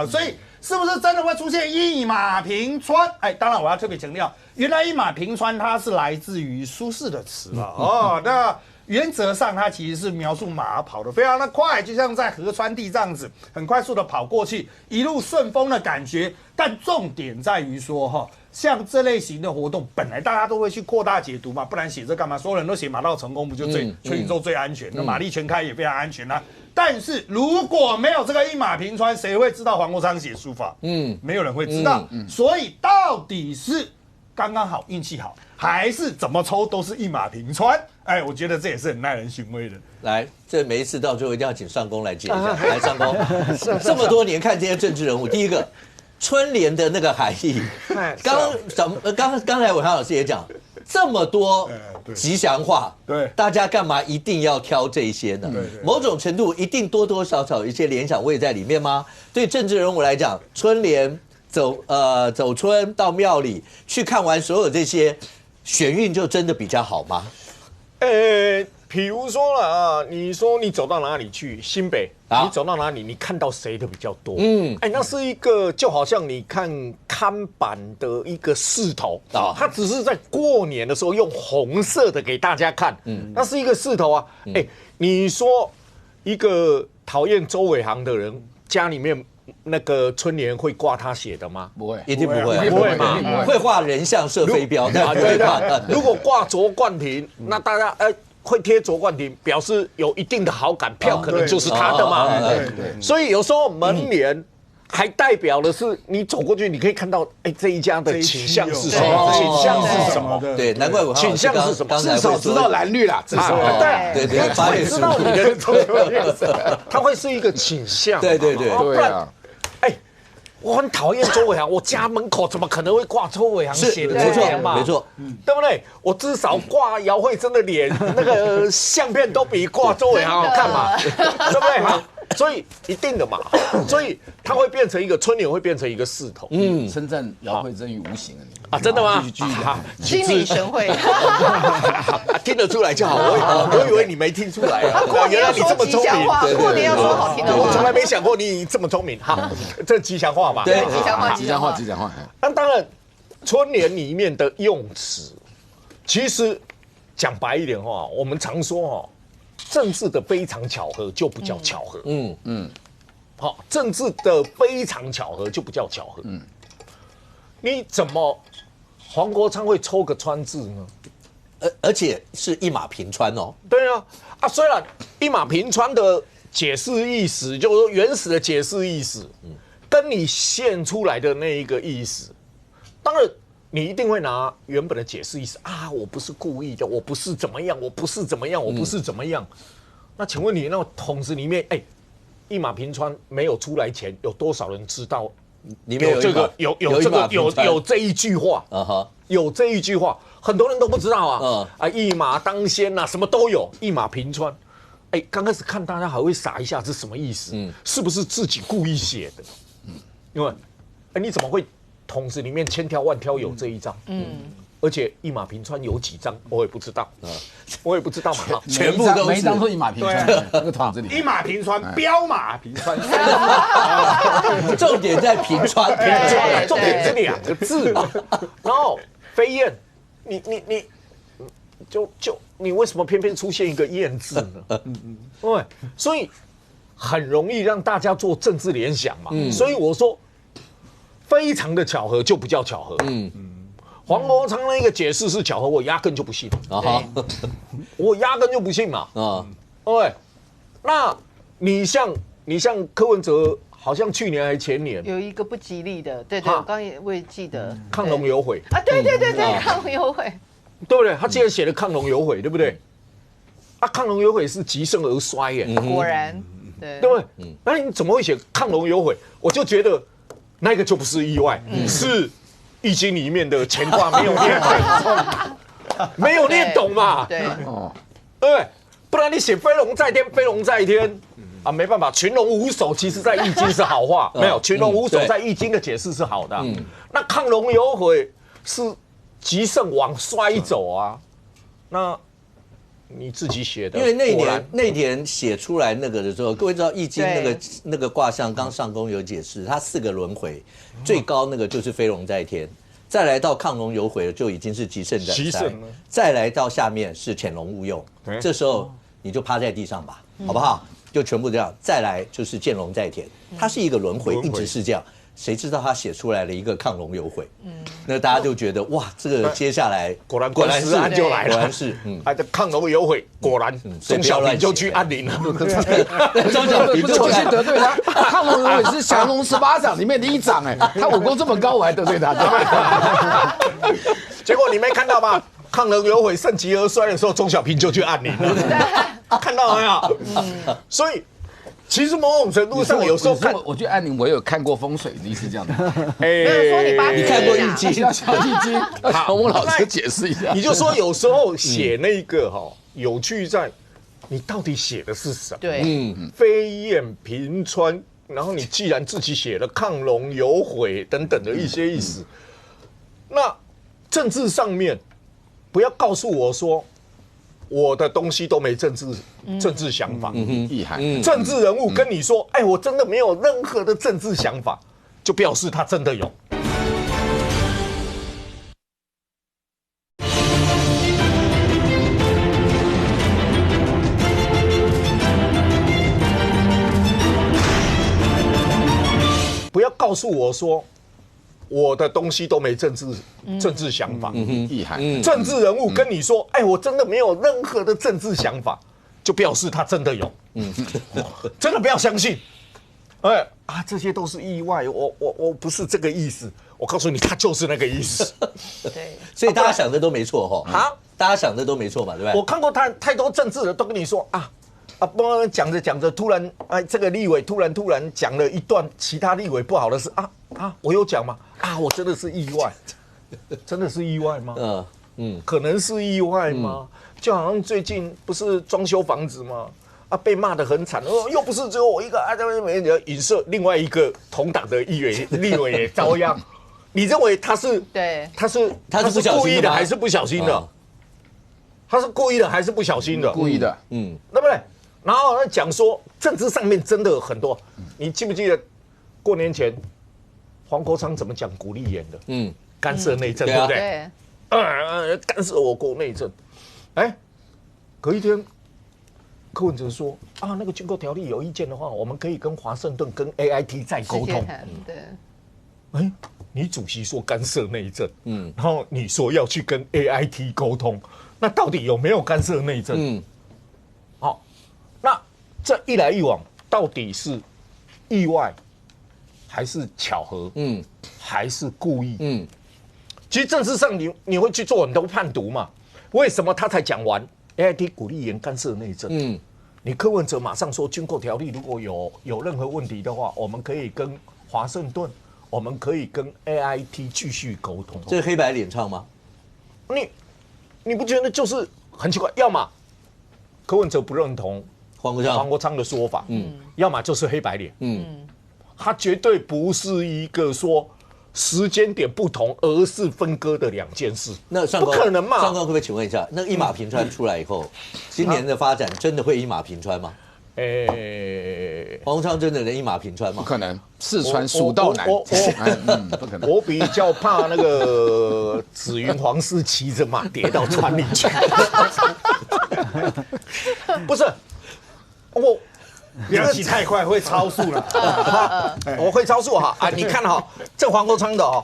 所以是不是真的会出现一马平川？哎，当然我要特别强调，原来一马平川它是来自于苏轼的词了哦。那原则上它其实是描述马跑得非常的快，就像在河川地这样子，很快速的跑过去，一路顺风的感觉。但重点在于说哈。像这类型的活动，本来大家都会去扩大解读嘛，不然写这干嘛？所有人都写马到成功，不就全宇宙最安全？那马力全开也非常安全啊。但是如果没有这个一马平川，谁会知道黄国昌写书法？没有人会知道。所以到底是刚刚好运气好，还是怎么抽都是一马平川？哎，我觉得这也是很耐人寻味的。来，这每一次到最后一定要请上公来解一下。来，上公，这么多年看这些政治人物，第一个。春联的那个含义，刚才伟航老师也讲，这么多吉祥话，对，大家干嘛一定要挑这些呢？某种程度一定多多少少有一些联想味在里面吗？对政治人物来讲，春联走春到庙里去看完所有这些，选运就真的比较好吗？比如说了啊，你说你走到哪里去，新北，你走到哪里，你看到谁的比较多？那是一个就好像你看看板的一个势头啊，它只是在过年的时候用红色的给大家看，那是一个势头啊。你说一个讨厌周伟航的人，家里面那个春联会挂他写的吗？不会，一定不会，不会嘛？会画人像射飞镖，对。如果挂卓冠廷，那大家会贴卓冠廷，表示有一定的好感，票可能就是他的嘛。所以有时候门帘还代表的是你走过去，你可以看到，这一家的倾向是什么？倾向是什么？对，难怪我倾向是什么？至少知道蓝绿啦，至少对，8月15知道你的投票颜色，它会是一个倾向。对，不然，我很讨厌周伟航，我家门口怎么可能会挂周伟航写的春联嘛？没错，对不对？我至少挂姚慧珍的脸，那个相片都比挂周伟航好看嘛，对不对？所以一定的嘛，所以它会变成一个春联，会变成一个势头。称赞姚慧珍于无形啊，真的吗？心领神会，听得出来就好。我以为你没听出来啊，原来你这么聪明。过年要说好听的话，我从来没想过你这么聪明。哈，这吉祥话嘛，对，吉祥话。那当然，春联里面的用词，其实讲白一点话，我们常说政治的非常巧合就不叫巧合。好，政治的非常巧合就不叫巧合。你怎么黄国昌会抽个川字呢？而且是一马平川哦。对啊，虽然一马平川的解释意思，就是说原始的解释意思，跟你现出来的那一个意思，当然你一定会拿原本的解释意思啊，我不是故意的，我不是怎么样，我不是怎么样，我不是怎么样。那请问你那个桶子里面，一马平川没有出来前，有多少人知道？里面有这个有这一句话，有这一句话，很多人都不知道啊。一马当先啊，什么都有，一马平川。刚开始看大家还会傻一下，这什么意思？是不是自己故意写的？因为你怎么会桶子里面千挑万挑有这一张？而且一马平川有几张，我也不知道，我也不知道嘛。全部都每一张都一马平川，那个桶子里一马平川，彪马平川，重点在平川，重点是2个字嘛。然后飞燕，你为什么偏偏出现一个燕字呢？对，所以很容易让大家做政治联想嘛。所以我说，非常的巧合就不叫巧合。黄国昌那个解释是巧合，我压根就不信。我压根就不信嘛。对，那你像柯文哲，好像去年还前年有一个不吉利的，对，我刚也我也记得，亢龙有悔啊，对，亢龙有悔，对不对？他既然写了亢龙有悔，对不对？亢龙有悔是极盛而衰耶，果然，对不对？那你怎么会写亢龙有悔？我就觉得那个就不是意外，是。易经里面的乾卦没有念懂，没有念懂嘛？对，对，不然你写飞龙在天，飞龙在天啊，没办法，群龙无首，其实在易经是好话，没有群龙无首在易经的解释是好的。那亢龙有悔是极盛往衰走啊，那你自己写的。因为那年写出来那个的时候，各位知道《易经》那个卦象，刚上宫有解释，它4个轮回，最高那个就是飞龙在天，再来到亢龙有悔就已经是极盛的灾，再来到下面是潜龙勿用，这时候你就趴在地上吧，好不好？就全部这样，再来就是见龙在田，它是一个轮回，一直是这样。谁知道他写出来了一个亢龙有悔，那大家就觉得哇，这个接下来果然是案就来了，果然是，这亢龙有悔，果然钟小平就去安陵了。钟小平不是我先得罪他，亢龙有悔是降龙18掌里面的一掌，他武功这么高，我还得罪他，结果你没看到吗？亢龙有悔，盛极而衰的时候，钟小平就去安陵了，看到没有？所以。其实某种程度上，有时候看，我去安宁，我有看过风水，你是这样的。没有说你看过易经，要小易经，要小翁老师解释一下。你就说有时候写那个有趣在，你到底写的是什么？对，飞燕平川，然后你既然自己写了亢龙有悔等等的一些意思，那政治上面不要告诉我说。我的东西都没政治想法，厉害。政治人物跟你说，哎，我真的没有任何的政治想法，就表示他真的有。不要告诉我说。我的东西都没政治想法，厉害。政治人物跟你说，哎，我真的没有任何的政治想法，就表示他真的有，真的不要相信，这些都是意外，我不是这个意思，我告诉你，他就是那个意思。对，所以大家想的都没错大家想的都没错嘛，对不对？我看过太多政治的都跟你说不讲着讲着，突然这个立委突然讲了一段其他立委不好的事我有讲吗？我真的是意外，真的是意外吗？可能是意外吗？就好像最近不是装修房子吗？被骂得很惨，又不是只有我一个影射另外一个同党的立委也遭殃。你认为他是故意的还是不小心的？他是故意的还是不小心的？故意的，对不对？然后讲说政治上面真的有很多，你记不记得过年前黄国昌怎么讲古立言的？干涉内政，对不对？干涉我国内政。隔一天，柯文哲说那个军购条例有意见的话，我们可以跟华盛顿、跟 AIT 再沟通。对。你主席说干涉内政，然后你说要去跟 AIT 沟通，那到底有没有干涉内政？那这一来一往，到底是意外，还是巧合？还是故意？其实政治上你会去做很多判读嘛？为什么他才讲完 AIT 鼓励言干涉内政？你柯文哲马上说军购条例如果有任何问题的话，我们可以跟华盛顿，我们可以跟 AIT 继续沟通。这是黑白脸唱吗？你不觉得就是很奇怪？要么柯文哲不认同黄国昌的说法，要么就是黑白脸，他绝对不是一个说时间点不同而是分割的两件事，那不可能嘛？上官可不可以请问一下，那一马平川出来以后，今年的发展真的会一马平川吗？黄国昌真的能一马平川吗？不可能，四川蜀道难，不可能。我比较怕那个紫云皇室骑着马跌到川里去。不是，不要骑太快，会超速了。我会超速你看这黄国昌的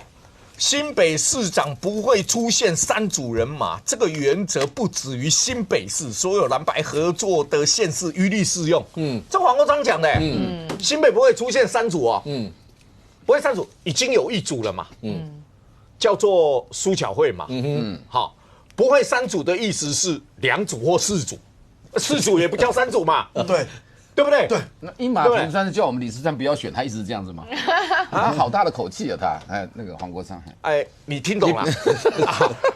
新北市长不会出现三组人马，这个原则不止于新北市，所有蓝白合作的县市一律适用。这黄国昌讲的，新北不会出现三组不会三组，已经有一组了嘛，叫做苏巧慧嘛，不会三组的意思是2组或4组，4组也不叫3组嘛，对不对？对，那一马平川是叫我们李世川不要选，他一直这样子吗？好大的口气他那个黄国昌，你听懂了？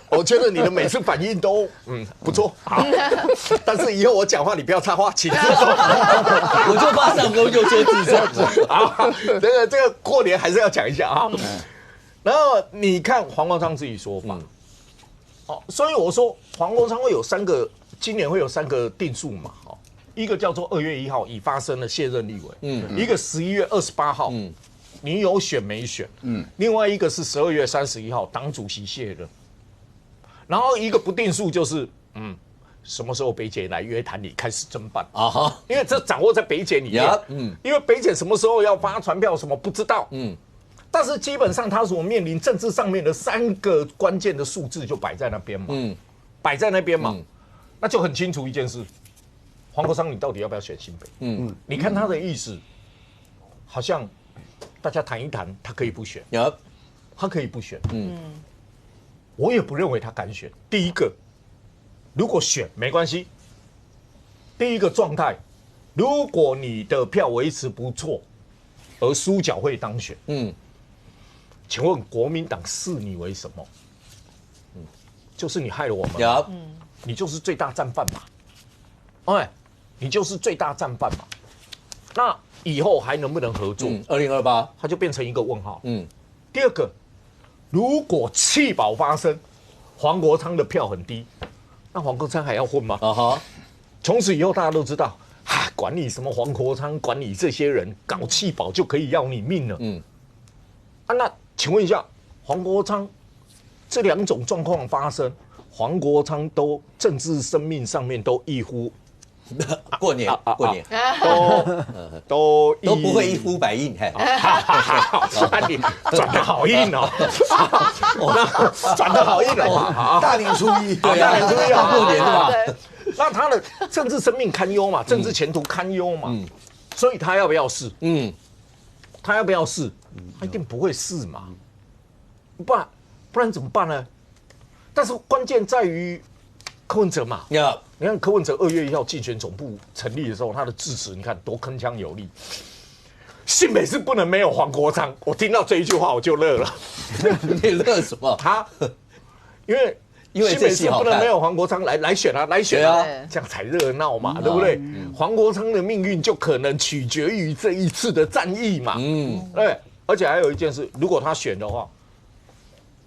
我觉得你的每次反应都不错，但是以后我讲话你不要插话，请自重。我就怕上钩就说自重。这个过年还是要讲一下然后你看黄国昌自己说法，所以我说黄国昌会有3个今年会有3个定数嘛，哈，一个叫做2月1号已发生了卸任立委，一个11月28号，你有选没选，另外一个是12月31号党主席卸任，然后一个不定数就是，什么时候北检来约谈你开始侦办啊？哈，因为这掌握在北检里面，因为北检什么时候要发传票什么不知道，但是基本上他所面临政治上面的3个关键的数字就摆在那边嘛，摆在那边嘛，那就很清楚一件事，黄国昌你到底要不要选新北？你看他的意思，好像大家谈一谈，他可以不选，他可以不选，我也不认为他敢选。第一个。如果选没关系，第一个状态，如果你的票维持不错，而苏角会当选，请问国民党视你为什么？就是你害了我们，你就是最大战犯嘛，你就是最大战犯嘛，那以后还能不能合作？2028，它就变成一个问号。第二个，如果弃保发生，黄国昌的票很低。那黄国昌还要混吗？从此以后大家都知道，管你什么黄国昌，管你这些人搞弃保就可以要你命了。那请问一下，黄国昌这2种状况发生，黄国昌都政治生命上面都异乎过年都不会一呼百应，你转得好硬哦，转得好硬哦，大年初一，对啊，大年初一要过年对吧？那他的政治生命堪忧嘛，政治前途堪忧嘛，所以他要不要试？他要不要试？他一定不会试嘛，不然怎么办呢？但是关键在于柯文哲嘛。你看柯文哲2月1号竞选总部成立的时候，他的支持你看多铿锵有力。新北市不能没有黄国昌，我听到这一句话我就乐了。你乐什么？因为新北市不能没有黄国昌来选啊，这样才热闹嘛，对不对？黄国昌的命运就可能取决于这一次的战役嘛。对，而且还有一件事，如果他选的话，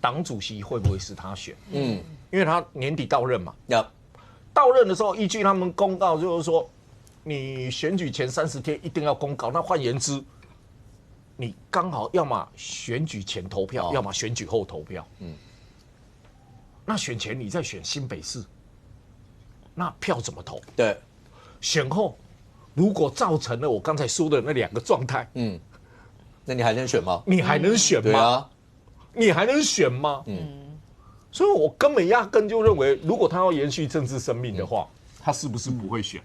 党主席会不会是他选？因为他年底到任嘛。到任的时候，依据他们公告，就是说，你选举前30天一定要公告。那换言之，你刚好要么选举前投票，要么选举后投票。那选前你再选新北市，那票怎么投？对，选后如果造成了我刚才说的那2个状态，那你还能选吗？你还能选吗？对啊，你还能选吗？所以我根本压根就认为，如果他要延续政治生命的话，他是不是不会选？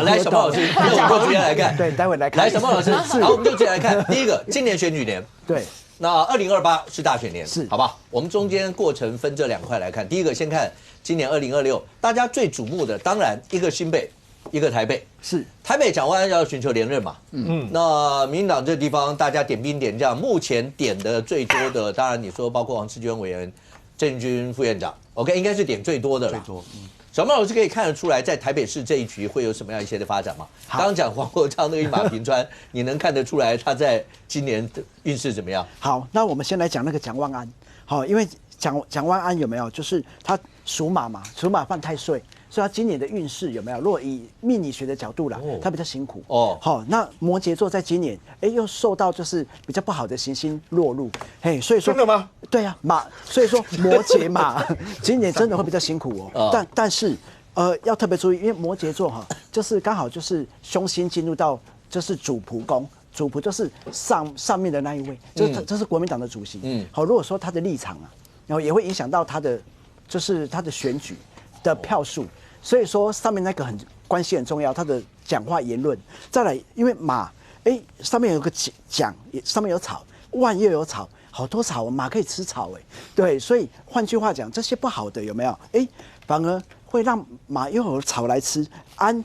来，小胖老师，那我们就直接来看。对，待会来看。来，小胖老师，好，我们就直接来看。第一个，今年选举年，对，那2028是大选年，是，好吧？我们中间过程分这2块来看。第一个，先看今年2026，大家最瞩目的，当然一个新北，一个台北。是，台北蒋万安要寻求连任嘛？那民进党这地方大家点兵点将，目前点的最多的，当然你说包括王世娟委员、郑军副院长 ，OK， 应该是点最多的了。最多，小曼老师可以看得出来，在台北市这一局会有什么样一些的发展吗？刚刚讲黄国昌那个一马平川，你能看得出来他在今年的运势怎么样？好，那我们先来讲那个蒋万安。好，因为蒋万安有没有，就是他属马嘛，属马犯太岁，所以他今年的运势有没有？如果以命理学的角度啦，他比较辛苦哦。好，那摩羯座在今年又受到就是比较不好的行星落入，所以说真的吗？对啊，所以说摩羯马今年真的会比较辛苦哦。但是要特别注意，因为摩羯座就是刚好就是凶星进入到就是主仆宫。主仆就是上面的那一位，这是国民党的主席。好，如果说他的立场然后也会影响到他的就是他的选举的票数，所以说上面那个关系很重要，他的讲话言论。再来，因为马上面有个讲，上面有草，万又有草，好多草，马可以吃草对，所以换句话讲，这些不好的有没有？反而会让马又有草来吃，安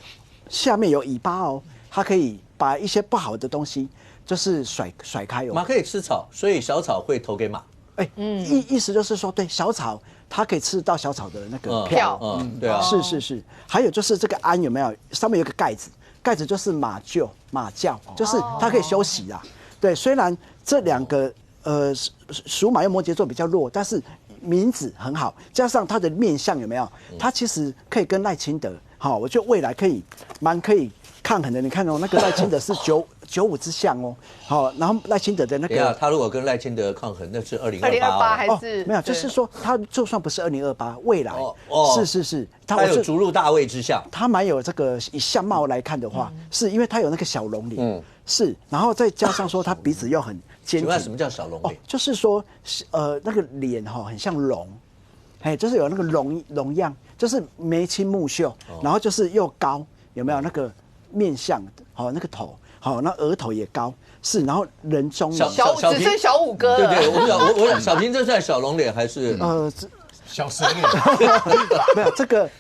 下面有尾巴它可以把一些不好的东西就是甩开马可以吃草，所以小草会投给马。意思就是说，对小草，它可以吃到小草的那个票。对啊，是。还有就是这个鞍有没有？上面有个盖子，盖子就是马厩，就是它可以休息啦。对，虽然这2个属马又摩羯座比较弱，但是名字很好，加上他的面相有没有？他其实可以跟赖清德，好，我觉得未来可以抗衡的。你看哦，那个赖清德是95之相哦，好，然后赖清德的那个，他如果跟赖清德抗衡，那是2028还是没有，就是说他就算不是2028，未来是，他有逐入大位之相，他蛮有这个以相貌来看的话，是因为他有那个小龙脸，是，然后再加上说他鼻子又很尖挺。什么叫小龙脸？就是说那个脸很像龙，就是有那个龙样，就是眉清目秀，然后就是又高，有没有那个面相？那个头。好，那额头也高，是，然后人中只剩小五哥了。对，我想小平这算小龙脸还是小蛇脸？没有，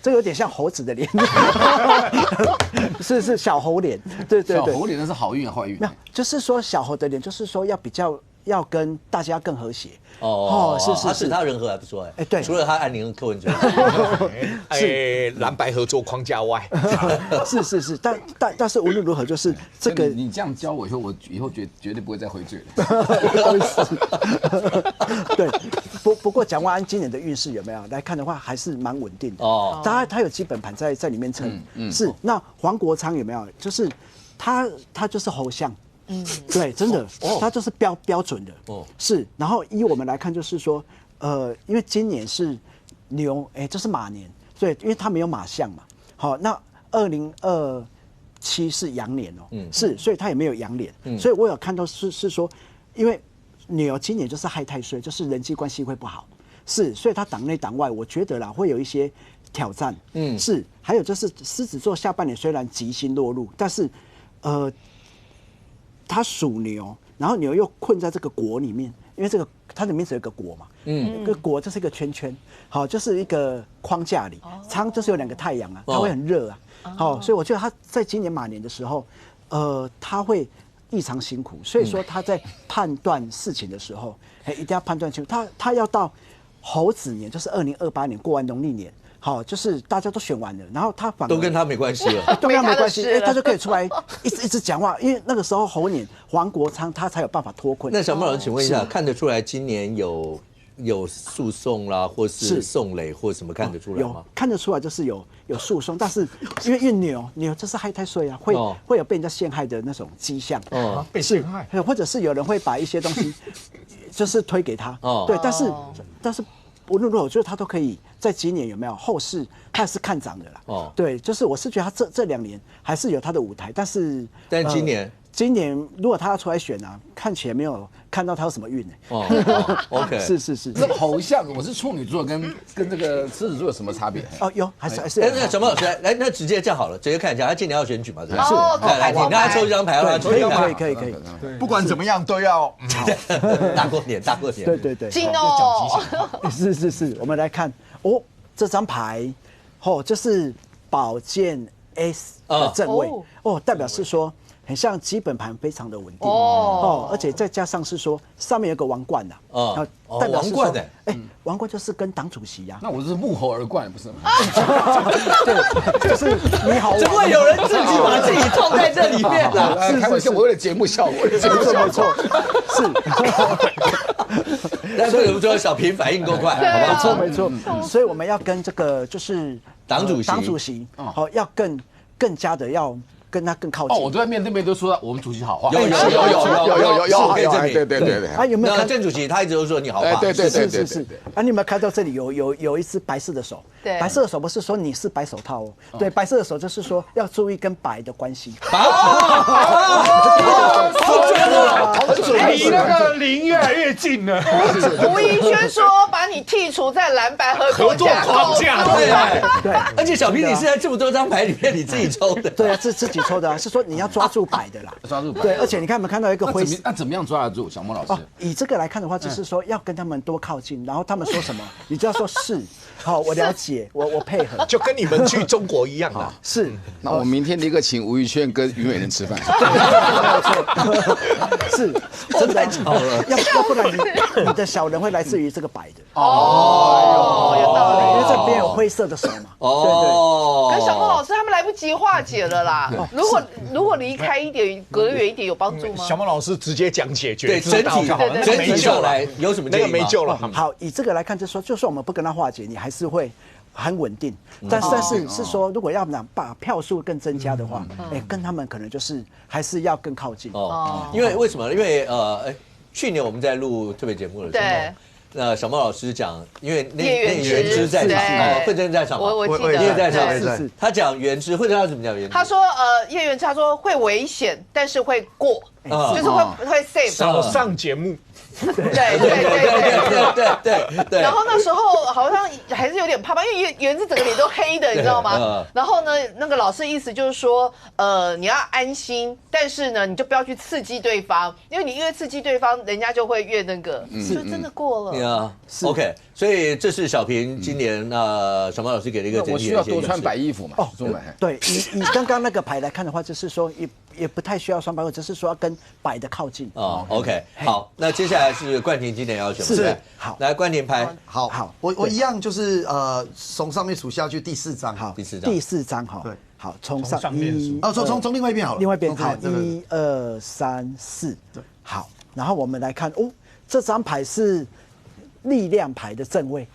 这有点像猴子的脸，是小猴脸，对，小猴脸那是好运坏运？没有，就是说小猴的脸，就是说要跟大家更和谐。是，他人和还不错对，除了他安宁柯文哲，蓝白合作框架外，是，但是无论如何，就是这个你这样教我以后，我以后绝对不会再回嘴了。对，不过蒋万安今年的运势有没有来看的话，还是蛮稳定的哦。当然他有基本盘在里面撑，是。那黄国昌有没有？就是他就是侯相。对，真的，它就是标准的，是。然后依我们来看，就是说，因为今年是牛，这是马年，所以因为它没有马相嘛，好，那2027是羊年哦，是，所以它也没有羊脸，所以我有看到是说，因为牛今年就是害太岁，就是人际关系会不好，是，所以它党内党外，我觉得啦会有一些挑战，是。还有就是狮子座下半年虽然吉星落入，但是他属牛，然后牛又困在这个国里面，因为它的名字有个国嘛，这个国就是一个圈圈，好，就是一个框架里，仓就是有2个太阳啊，它会很热啊，好，所以我觉得他在今年马年的时候，他会异常辛苦，所以说他在判断事情的时候，一定要判断清楚，他要到猴子年，就是2028年过完农历年。好，就是大家都选完了，然后他反而都跟他没关系了，都跟他没关系，他就可以出来一直讲话，因为那个时候猴年黄国昌他才有办法脱困。那小孟老师，请问一下，看得出来今年有诉讼啦，或是送累或什么看得出来吗？有看得出来，就是有诉讼，但是因为牛这是害太岁啊，会有被人家陷害的那种迹象，被陷害，或者是有人会把一些东西就是推给他，对，但是。无论如何，我觉得他都可以在今年有没有后市，他也是看涨的啦。对，就是我是觉得他这2年还是有他的舞台，但今年如果他要出来选啊，看起来没有看到他有什么运呢。OK， 是。那猴相，我是处女座，跟这个狮子座有什么差别？有还是。那小孟老师来，那直接这样好了，直接看一下，他今年要选举嘛？是。来，请大家抽一张牌，让他抽一下。可以。不管怎么样都要大过年。对。金哦。是，我们来看这张牌，就是宝剑 S 的正位，代表是说。很像基本盘非常的稳定而且再加上是说上面有个王冠呐，代表是说，王冠就是跟党主席呀。那我是沐猴而冠，不是吗？对，就是你好。怎么会有人自己把自己放在这里面啦？开玩笑，我为了节目效果，没错，是。但是我们说小平反应够快，好不好？没错。所以我们要跟这个就是党主席，要更加的要。跟他更靠近我都在面对面都说我们主席好话，有，可以证明，对。有没有看郑主席他一直都说你好话，对。你有没有看到这里有一只白色的手？对，白色的手不是说你是白手套哦，对，白色的手就是说要注意跟白的关系。离那个零越来越近了。吴怡轩说把你剔除在蓝白合作框架，对。而且小平你是在这么多张牌里面你自己抽的，对啊，自己抽的啊，是说你要抓住白的啦，抓住白。对，而且你看有没有看到一个灰？那怎么样抓得住？小孟老师，以这个来看的话，就是说要跟他们多靠近，然后他们说什么，你就要说是，好，我了解，我配合，就跟你们去中国一样的。是，那我明天立刻请吴宇轩跟于美人吃饭。是，真的巧了，要不然你的小人会来自于这个白的。有道理，因为这边有灰色的手嘛。哦，跟小孟老师他们来不及化解了啦。如果离开一点，隔远一点有帮助吗？小孟老师直接讲解决，对整体上来有什么建议吗？没救了。好，以这个来看，就是说，就算我们不跟他化解，你还是会很稳定。但是说，如果要把票数更增加的话，跟他们可能就是还是要更靠近。因为什么？因为去年我们在录特别节目的时候，小孟老师讲，因为那原之在场，慧珍在场，我记得你也在场，他讲原之，慧珍他怎么讲原之？他说叶原之他说会危险，但是会过，就是会 safe。少上节目。对。然后那时候好像还是有点怕吧，因为原子整个脸都黑的，你知道吗？然后呢，那个老师意思就是说，你要安心，但是呢，你就不要去刺激对方，因为你越刺激对方，人家就会越那个，就真的过了。OK， 所以这是小平今年小孟老师给了一个整体的建议。我需要多穿白衣服嘛？对，以刚刚那个牌来看的话，就是说也不太需要双白，只是说要跟白的靠近。OK， 好，那接下来是冠廷今年要选什么？好，来冠廷拍。好，我一样就是从上面数下去第4张。好，第四张哈。对，好，从上面数。从另外一边好了。另外一边好，1、2、3、4。对，好，然后我们来看这张牌是力量牌的正位。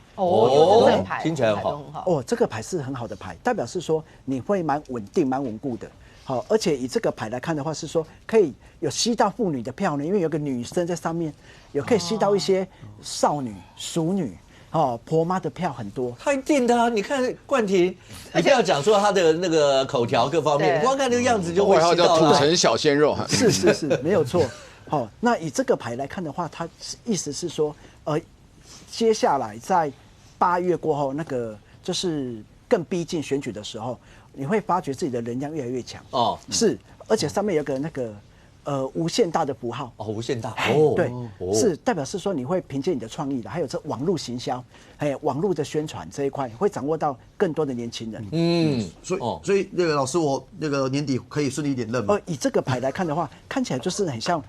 听起来很好。这个牌是很好的牌，代表是说你会蛮稳定、蛮稳固的。好，而且以这个牌来看的话，是说可以有吸到妇女的票呢，因为有个女生在上面，有可以吸到一些少女、淑女、婆妈的票很多。他一定的啊！你看冠廷，你不要讲说他的那个口条各方面，光看这个样子就会吸到。叫土城小鲜肉。是，没有错。好，那以这个牌来看的话，它意思是说，接下来在8月过后，那个就是更逼近选举的时候，你会发觉自己的能量越来越强。是，而且上面有个那个无限大的符号。无限大。对，是代表是说你会凭借你的创意的，还有这网络行销，网络的宣传这一块，会掌握到更多的年轻人。所以那个老师，我那个年底可以顺利一点认吗？以这个牌来看的话，看起来就是很像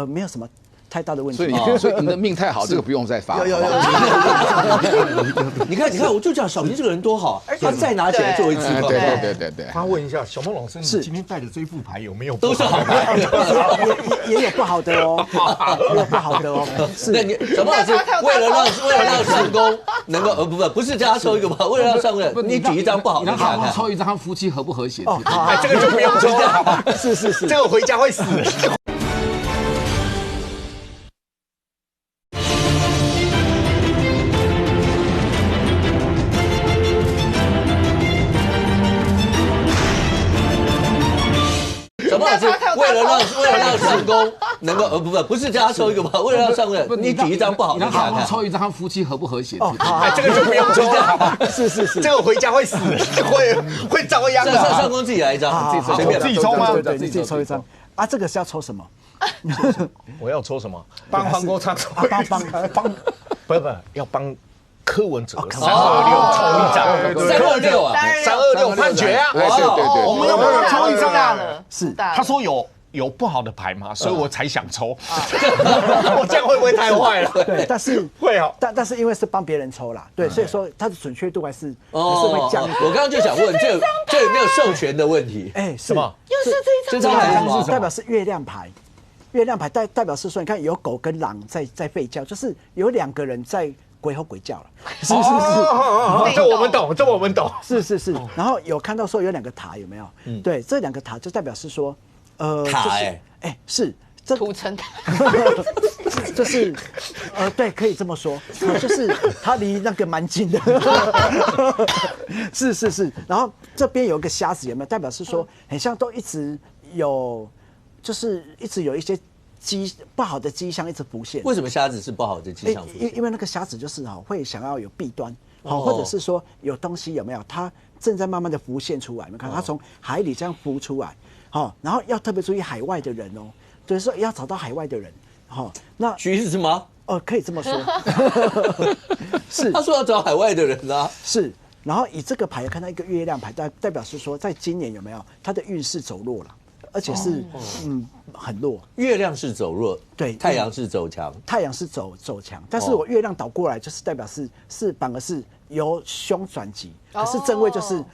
没有什么太大的问题。所以你的命太好，这个不用再发。你看，我就讲小平这个人多好，他再拿起来作为资料。对。他问一下小孟老师，你今天带的这副牌有没有？都是好牌，也有不好的哦，也有不好的哦。是。那你小孟老师为了让上宫能够不是叫他抽一个吗？为了让上宫，你举一张不好的，他抽一张，他夫妻和不和谐？这个就不用抽了。是，这个回家会死。小孟老师为了让上宫能够不是叫他抽一个吗？为了让上宫，你举一张不好的，他抽一张，他夫妻和不和谐？这个就不用抽了。是，这个回家会死，会遭殃的。上宫自己来一张，随便自己抽吗？对，你自己抽一张。这个是要抽什么？我要抽什么？帮黄国昌抽。不要帮柯文哲326抽一张，326啊，326判决啊！对，我们要帮他抽一张啊！是，他说有不好的牌嘛，所以我才想抽。我这样会不会太坏了？对，但是会啊，但是因为是帮别人抽啦，对，所以说它的准确度还是会降。我刚刚就想问，这有没有授权的问题？什么？又是这张牌是代表是月亮牌。月亮牌代表是说，你看有狗跟狼在吠叫，就是有2个人在鬼吼鬼叫了。是，这我们懂。是。然后有看到说有2个塔，有没有？对，这2个塔就代表是说，塔是这土城塔，就是对，可以这么说，就是它离那个蛮近的。是。然后这边有一个瞎子，有没有？代表是说，很像都一直有。就是一直有一些不好的迹象一直浮现。为什么瞎子是不好的迹象浮现？因为那个瞎子就是会想要有弊端，或者是说有东西有没有？它正在慢慢的浮现出来，你看它从海里这样浮出来，然后要特别注意海外的人哦，就是说要找到海外的人，那橘子吗？可以这么说。是，他说要找海外的人啊。是，然后以这个牌看到一个月亮牌，代表是说在今年有没有它的运势走弱了。而且是很弱，月亮是走弱，对，太阳是走强，太阳是走强，但是我月亮倒过来就是代表是反而是由凶转吉，可是正位就是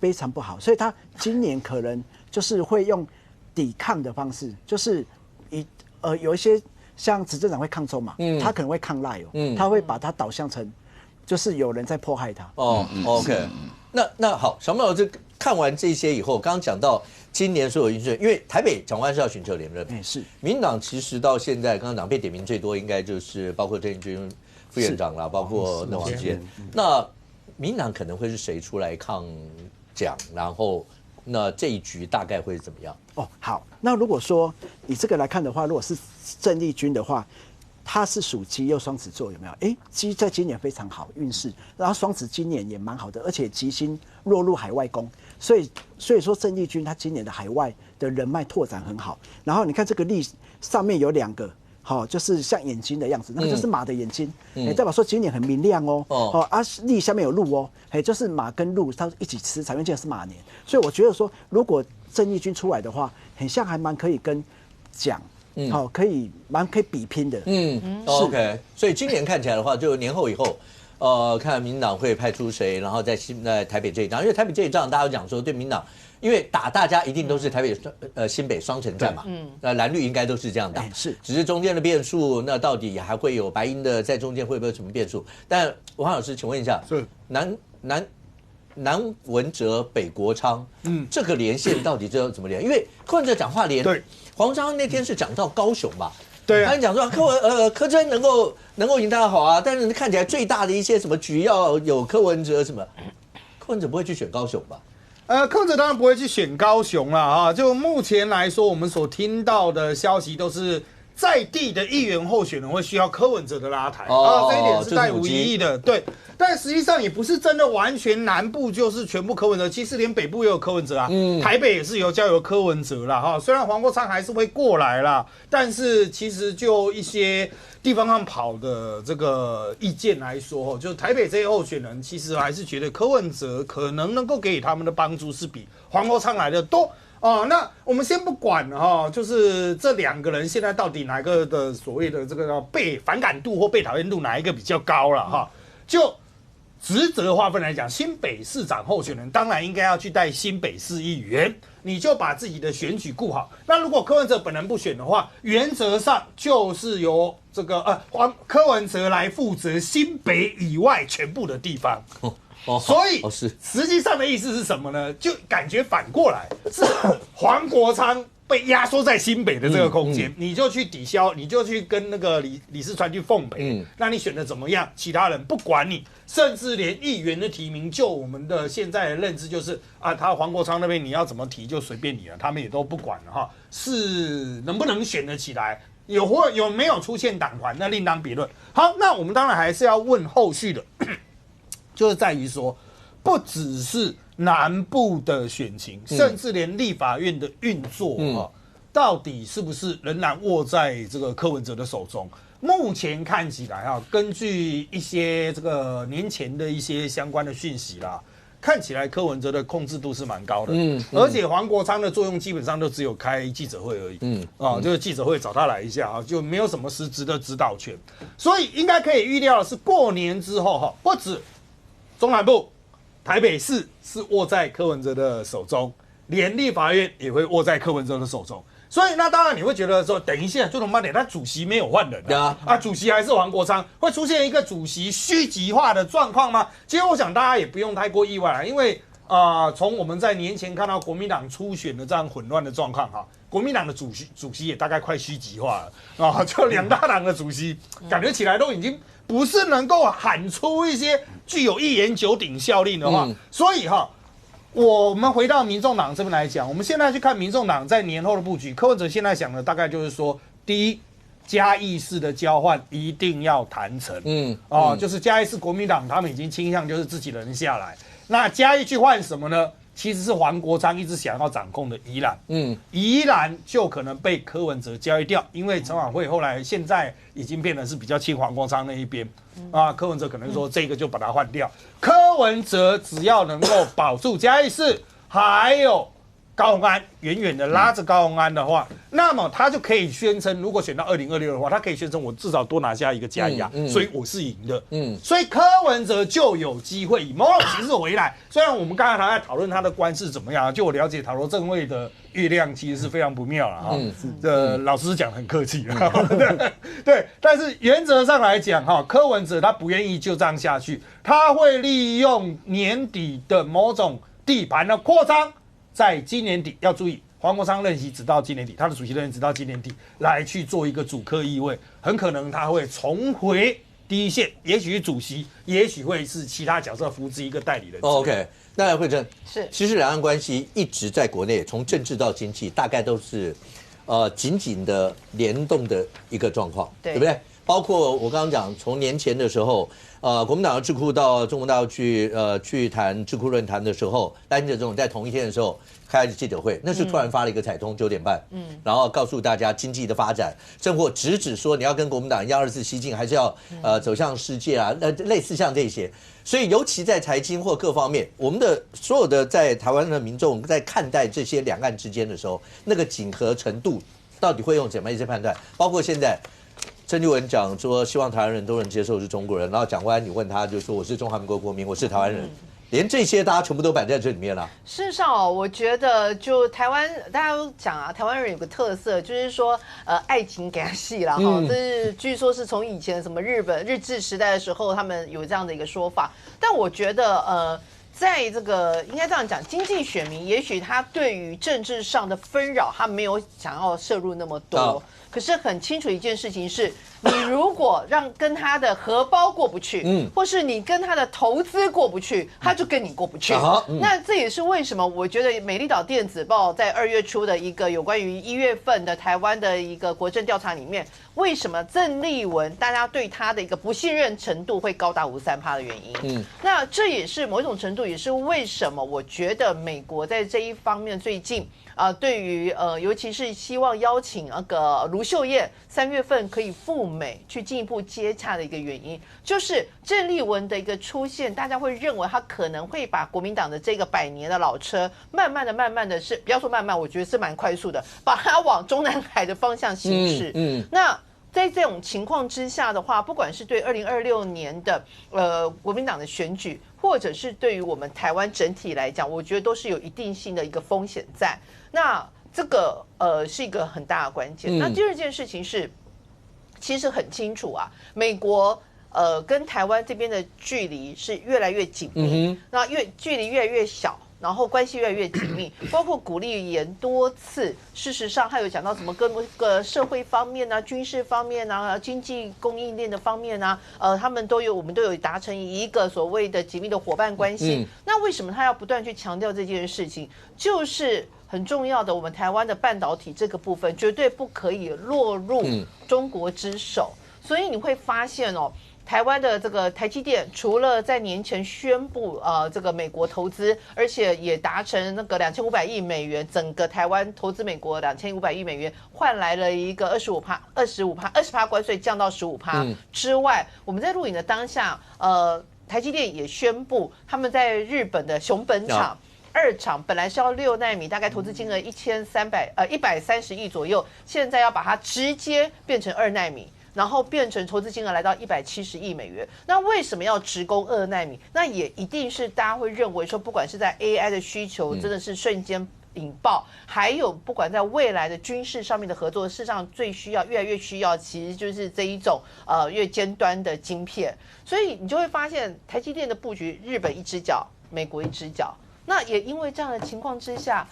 非常不好，所以他今年可能就是会用抵抗的方式，就是有一些像执政党会抗中嘛，他可能会抗赖他会把它导向成就是有人在迫害他。OK， 那好，小孟老师看完这些以后，刚刚讲到今年所有因素，因为台北蒋万是要寻求连任，是民进党其实到现在，刚刚讲被点名最多，应该就是包括郑义军副院长啦，包括那王建，那民进党可能会是谁出来抗蒋，然后那这一局大概会是怎么样？好，那如果说以这个来看的话，如果是郑丽君的话，他是属鸡又双子座，有没有？鸡在今年非常好运势，然后双子今年也蛮好的，而且吉星落入海外宫，所以说郑丽君他今年的海外的人脉拓展很好。然后你看这个历上面有2个。就是像眼睛的样子，那个就是马的眼睛，代表说今年很明亮历下面有鹿就是马跟鹿它一起吃，才会见是马年。所以我觉得说，如果郑义军出来的话，很像还蛮可以跟蒋，可以比拼的。OK。所以今年看起来的话，就年后以后，看民进党会派出谁，然后在台北这一仗，因为台北这一仗大家都讲说对民进党。因为打大家一定都是台北新北双城战嘛，蓝绿应该都是这样打，只是中间的变数，那到底还会有白银的在中间会不会有什么变数？但王老师，请问一下，南文哲北国昌，这个连线到底要怎么连？因为柯文哲讲话连，黄昌那天是讲到高雄吧？对啊，他讲说柯真能够赢他好啊，但是看起来最大的一些什么局要有柯文哲什么，柯文哲不会去选高雄吧？柯文哲当然不会去选高雄了就目前来说，我们所听到的消息都是在地的议员候选人会需要柯文哲的拉抬这一点是带无疑义的。对，但实际上也不是真的完全南部就是全部柯文哲，其实连北部也有柯文哲台北也是交由柯文哲啦虽然黄国昌还是会过来啦，但是其实就一些地方上跑的这个意见来说，就台北这些候选人其实还是觉得柯文哲可能够给予他们的帮助是比黄国昌来的多那我们先不管就是这2个人现在到底哪个的所谓的这个被反感度或被讨厌度哪一个比较高了就职责划分来讲，新北市长候选人当然应该要去带新北市议员，你就把自己的选举顾好。那如果柯文哲本人不选的话，原则上就是由这个柯文哲来负责新北以外全部的地方。所以实际上的意思是什么呢？就感觉反过来是黄国昌被压缩在新北的这个空间，你就去抵消，你就去跟那个李世川去奉陪，那你选的怎么样？其他人不管你，甚至连议员的提名，就我们的现在的认知就是他黄国昌那边你要怎么提就随便你了，他们也都不管了是能不能选得起来？有没有出现党团，那另当别论。好，那我们当然还是要问后续的。就是在于说，不只是南部的选情，甚至连立法院的运作到底是不是仍然握在这个柯文哲的手中？目前看起来根据一些这个年前的一些相关的讯息啦，看起来柯文哲的控制度是蛮高的，而且黄国昌的作用基本上都只有开记者会而已，就是记者会找他来一下就没有什么实质的指导权，所以应该可以预料的是，过年之后不止中南部、台北市是握在柯文哲的手中，连立法院也会握在柯文哲的手中。所以那当然你会觉得说，等一下就他妈的，他主席没有换人主席还是黄国昌，会出现一个主席虚极化的状况吗？其实我想大家也不用太过意外因为从我们在年前看到国民党初选的这样混乱的状况国民党的主席也大概快虚极化了就2大党的主席感觉起来都已经不是能够喊出一些具有一言九鼎效力的话，所以我们回到民众党这边来讲，我们现在去看民众党在年后的布局，柯文哲现在想的大概就是说，第一，嘉义市的交换一定要谈成，就是嘉义市国民党他们已经倾向就是自己人下来，那嘉义去换什么呢？其实是黄国昌一直想要掌控的宜兰，宜兰就可能被柯文哲交易掉，因为陈琬惠后来现在已经变成是比较亲黄国昌那一边，柯文哲可能说这个就把它换掉，柯文哲只要能够保住嘉义市，还有高虹安远远的拉着高虹安的话，那么他就可以宣称，如果选到2026的话，他可以宣称我至少多拿下一个加压，所以我是赢的。所以柯文哲就有机会以某种形式回来。虽然我们刚才还在讨论他的官司怎么样，就我了解，塔罗正位的月亮其实是非常不妙了哈。老师讲很客气对，但是原则上来讲哈，柯文哲他不愿意就这样下去，他会利用年底的某种地盘的扩张。在今年底要注意，黄国昌任期直到今年底，他的主席任期直到今年底来去做一个主客意味，很可能他会重回第一线，也许是主席，也许会是其他角色扶植一个代理人。OK， 那慧珍是，其实两岸关系一直在国内，从政治到经济，大概都是紧紧的联动的一个状况，对不对？包括我刚刚讲，从年前的时候，国民党的智库到中国大陆去谈智库论坛的时候，赖清德总统在同一天的时候开记者会，那是突然发了一个彩通9点半，然后告诉大家经济的发展，甚或直指说你要跟国民党一样24西进，还是要走向世界啊，类似像这些。所以尤其在财经或各方面，我们的所有的在台湾的民众在看待这些两岸之间的时候，那个紧合程度到底会用怎么一些判断？包括现在。郑丽文讲说，希望台湾人都能接受是中国人，然后蒋万安你问他就说我是中华民国国民，我是台湾人，连这些大家全部都摆在这里面了。事实上我觉得就台湾大家都讲啊，台湾人有个特色就是说爱情给他戏啦哈，这是据说是从以前什么日治时代的时候他们有这样的一个说法，但我觉得在这个应该这样讲，经济选民也许他对于政治上的纷扰他没有想要摄入那么多。可是很清楚一件事情是，你如果让跟他的荷包过不去，或是你跟他的投资过不去，他就跟你过不去。那这也是为什么我觉得美丽岛电子报在2月初的一个有关于1月份的台湾的一个国政调查里面，为什么郑丽文大家对他的一个不信任程度会高达53%的原因。那这也是某种程度也是为什么我觉得美国在这一方面最近。对于尤其是希望邀请那个卢秀燕3月份可以赴美去进一步接洽的一个原因，就是郑丽文的一个出现，大家会认为他可能会把国民党的这个100年的老车，慢慢的是不要说慢慢，我觉得是蛮快速的，把它往中南海的方向行驶。那在这种情况之下的话，不管是对2026年的国民党的选举，或者是对于我们台湾整体来讲，我觉得都是有一定性的一个风险在。那这个是一个很大的关键。那第二件事情是，其实很清楚啊，美国跟台湾这边的距离是越来越紧密，那距离越来越小。然后关系越来越紧密，包括鼓励言多次。事实上，他有讲到什么各个社会方面啊、军事方面啊、经济供应链的方面啊，他们我们都有达成一个所谓的紧密的伙伴关系。那为什么他要不断去强调这件事情？就是很重要的，我们台湾的半导体这个部分绝对不可以落入中国之手。所以你会发现台湾的这个台积电，除了在年前宣布这个美国投资，而且也达成那个2500亿美元，整个台湾投资美国2500亿美元，换来了一个20%关税降到15%之外，我们在录影的当下，台积电也宣布他们在日本的熊本厂。2厂本来是要6奈米，大概投资金额130亿左右，现在要把它直接变成2奈米。然后变成投资金额来到170亿美元。那为什么要直攻2奈米？那也一定是大家会认为说，不管是在 AI 的需求真的是瞬间引爆，还有不管在未来的军事上面的合作，事实上越来越需要，其实就是这一种越尖端的晶片。所以你就会发现台积电的布局，日本一只脚，美国一只脚。那也因为这样的情况之下，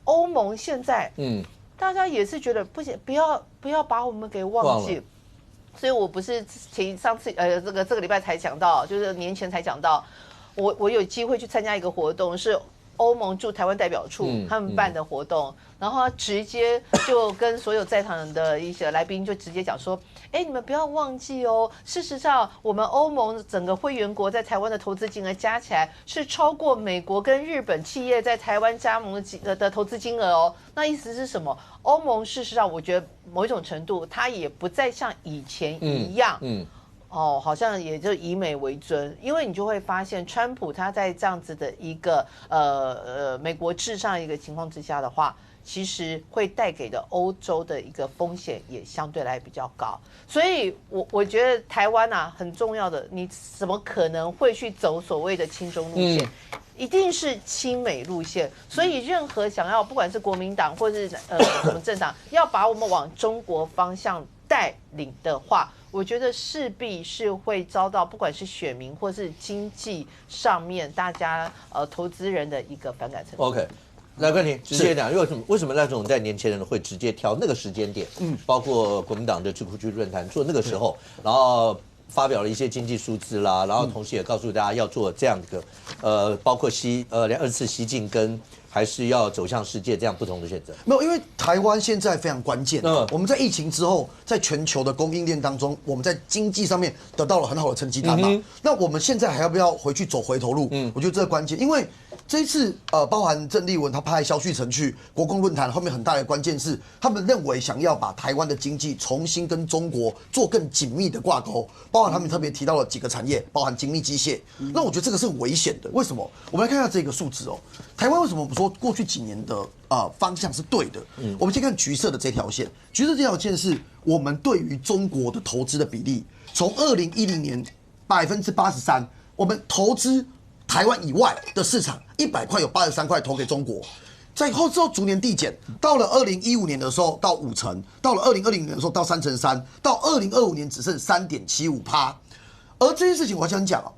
欧盟现在大家也是觉得不行，不要把我们给忘记。所以我不是上次这个礼拜才讲到，就是年前才讲到，我有机会去参加一个活动，是欧盟驻台湾代表处他们办的活动，然后他直接就跟所有在场的一些来宾就直接讲说，你们不要忘记哦，事实上我们欧盟整个会员国在台湾的投资金额加起来是超过美国跟日本企业在台湾加盟的投资金额哦。那意思是什么？欧盟事实上我觉得某一种程度它也不再像以前一样好像也就以美为尊，因为你就会发现，川普他在这样子的一个美国至上一个情况之下的话，其实会带给的欧洲的一个风险也相对来比较高，所以我觉得台湾啊很重要的，你怎么可能会去走所谓的亲中路线？一定是亲美路线，所以任何想要不管是国民党或是什么政党，要把我们往中国方向带领的话，我觉得势必是会遭到不管是选民或是经济上面大家投资人的一个反感程度。OK。赖冠廷直接讲，为什么赖总在年轻人会直接挑那个时间点？包括国民党的智库区论坛做那个时候，然后发表了一些经济数字啦，然后同时也告诉大家要做这样的包括2次西进跟还是要走向世界这样不同的选择。没有，因为台湾现在非常关键。我们在疫情之后，在全球的供应链当中，我们在经济上面得到了很好的成绩单嘛。那我们现在还要不要回去走回头路？我觉得这个关键，因为这一次包含郑丽文他派萧旭晨去国共论坛，后面很大的关键是他们认为想要把台湾的经济重新跟中国做更紧密的挂钩，包含他们特别提到了几个产业，包含精密机械。那我觉得这个是很危险的。为什么？我们来看一下这个数字哦。台湾为什么我们说过去几年的方向是对的？我们先看橘色的这条线，橘色这条线是我们对于中国的投资的比例，从2010年83%，我们投资台湾以外的市场100块有83块投给中国，在之后逐年递减，到了2015年的时候到5成，到了2020年的时候到3.3%，到2025年只剩3.75%。而这件事情我想讲哦，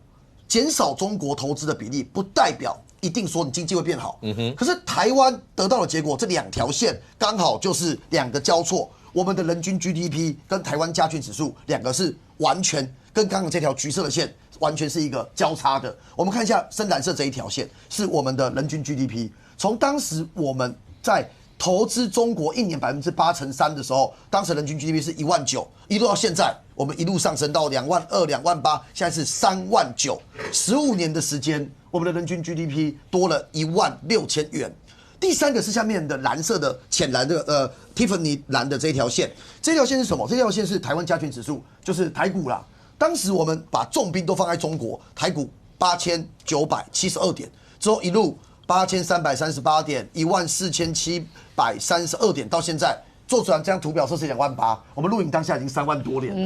减少中国投资的比例不代表一定说你经济会变好。可是台湾得到的结果，这两条线刚好就是两个交错，我们的人均 GDP 跟台湾加权指数两个是完全跟刚刚这条橘色的线完全是一个交叉的。我们看一下深蓝色这一条线是我们的人均 GDP， 从当时我们在投资中国1年8%-3%的时候，当时人均 GDP 是19000，一路到现在，我们一路上升到22000、28000，现在是39000，15年的时间，我们的人均 GDP 多了16000元。第三个是下面的蓝色的浅蓝的Tiffany 蓝的这一条线，这条线是什么？这条线是台湾加权指数，就是台股啦。当时我们把重兵都放在中国，台股8972点，之后一路8338点，14732点，到现在做出来这张图表测试28000，我们录影当下已经3万多点了。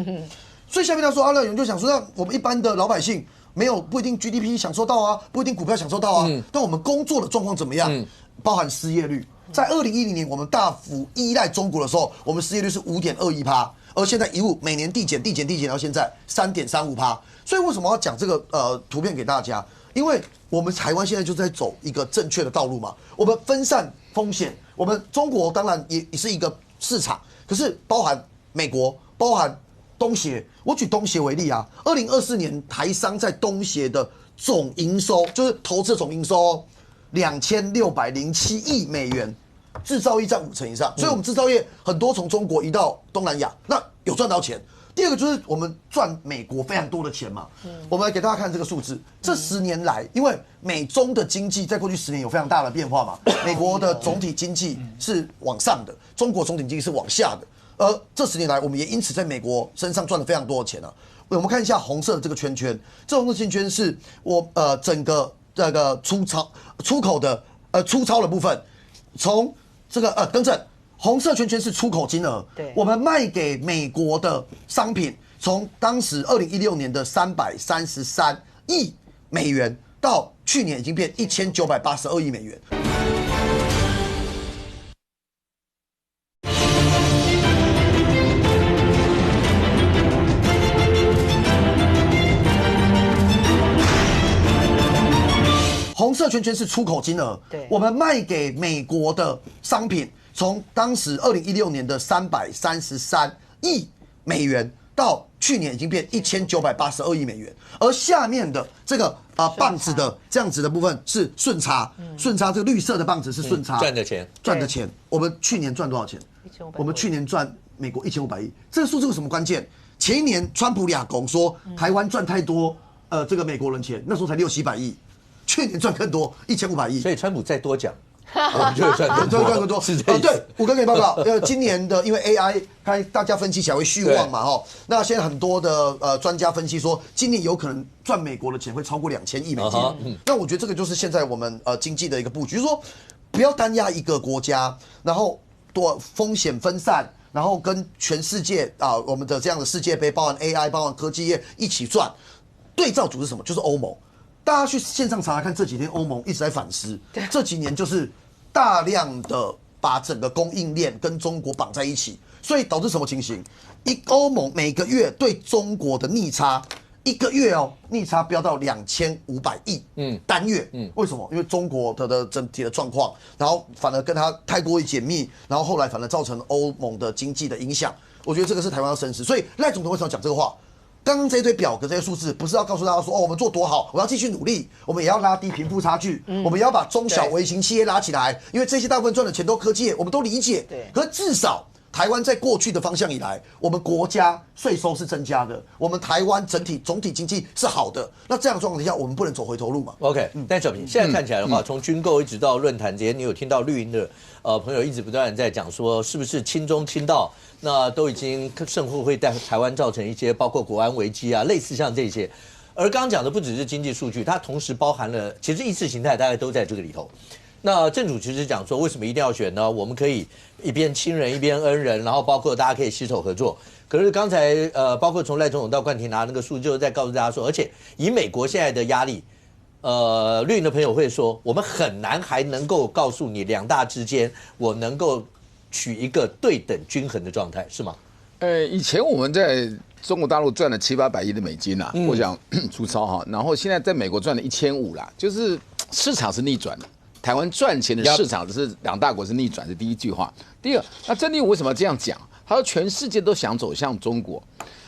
所以下面他说有人就想说，那我们一般的老百姓不一定 GDP 享受到啊，不一定股票享受到啊，但我们工作的状况怎么样？包含失业率，在2010年我们大幅依赖中国的时候，我们失业率是5.21%，而现在一路每年递减到现在3.35%。所以为什么要讲这个图片给大家？因为我们台湾现在就在走一个正确的道路嘛，我们分散风险，我们中国当然也是一个市场，可是包含美国，包含东协。我举东协为例啊，2024年台商在东协的总营收，就是投资总营收2607亿美元，制造业占50%以上，所以我们制造业很多从中国移到东南亚，那有赚到钱。第二个就是我们赚美国非常多的钱嘛，我们来给大家看这个数字，这10年来，因为美中的经济在过去10年有非常大的变化嘛，美国的总体经济是往上的，中国总体经济是往下的，而这10年来，我们也因此在美国身上赚了非常多的钱啊。我们看一下红色的这个圈圈，这红色圈圈是我整个这个出口的粗糙的部分，从这个更正。红色圈圈是出口金额，对，我们卖给美国的商品，从当时2016年的333亿美元，到去年已经变1982亿美元。红色圈圈是出口金额，对，我们卖给美国的商品，从当时2016年的333亿美元，到去年已经变1982亿美元。而下面的这个棒子的这样子的部分是顺差，顺差这个绿色的棒子是顺差赚的钱。我们去年赚多少钱？1500。我们去年赚美国1500亿。这个数字有什么关键？前一年川普俩公说台湾赚太多这个美国人钱，那时候才600-700亿。去年赚更多，1500亿。所以川普再多讲，我们就会赚更多，赚更多。是这意思。对，我跟你报告，今年的因为 AI，看大家分析起来会续旺嘛，哈。那现在很多的专家分析说，今年有可能赚美国的钱会超过2000亿美金。那我觉得这个就是现在我们经济的一个布局，就是说不要单压一个国家，然后多风险分散。然后跟全世界我们的这样的世界杯，包含 AI， 包含科技业一起赚。对照组是什么？就是欧盟。大家去线上查查看，这几天欧盟一直在反思，这几年就是大量的把整个供应链跟中国绑在一起，所以导致什么情形？欧盟每个月对中国的逆差，一个月逆差飙到2500亿，单月，为什么？因为中国的整体的状况，然后反而跟它太过于紧密，然后后来反而造成欧盟的经济的影响。我觉得这个是台湾要深思。所以赖总统为什么讲这个话？刚刚这一堆表格、这些数字，不是要告诉大家说，我们做多好，我要继续努力，我们也要拉低贫富差距，我们也要把中小微型企业拉起来，因为这些大部分赚的钱都科技业，我们都理解。对，可是至少台湾在过去的方向以来，我们国家税收是增加的，我们台湾总体经济是好的。那这样的状况下，我们不能走回头路嘛 ？OK， 但小平现在看起来的话，从军购一直到论坛这些，你有听到绿营的朋友一直不断在讲说，是不是亲中亲到？那都已经甚或会在台湾造成一些包括国安危机啊，类似像这些。而刚刚讲的不只是经济数据，它同时包含了其实意识形态大概都在这个里头。那正主其实讲说，为什么一定要选呢？我们可以一边亲人一边恩人，然后包括大家可以携手合作。可是刚才包括从赖总统到冠廷拿那个数据，就在告诉大家说，而且以美国现在的压力，绿营的朋友会说，我们很难还能够告诉你两大之间，我能够取一个对等均衡的状态，是吗？以前我们在中国大陆赚了700-800亿的美金啦，我想粗糙哈，然后现在在美国赚了1500啦，就是市场是逆转的。台湾赚钱的市场是两大国是逆转，是第一句话。第二，那郑丽文为什么要这样讲？他说全世界都想走向中国。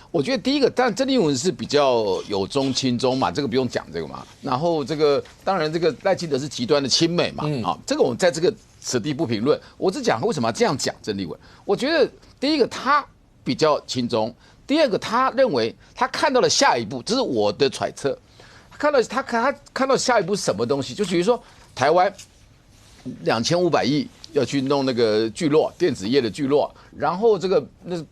我觉得第一个，当然郑丽文是比较有中亲中嘛，这个不用讲这个嘛。然后这个当然这个赖清德是极端的亲美嘛，这个我们在这个此地不评论。我只讲为什么要这样讲郑丽文。我觉得第一个他比较亲中，第二个他认为他看到了下一步，这是我的揣测。他看到下一步是什么东西？就比如说台湾2500亿要去弄那个聚落，电子业的聚落，然后这个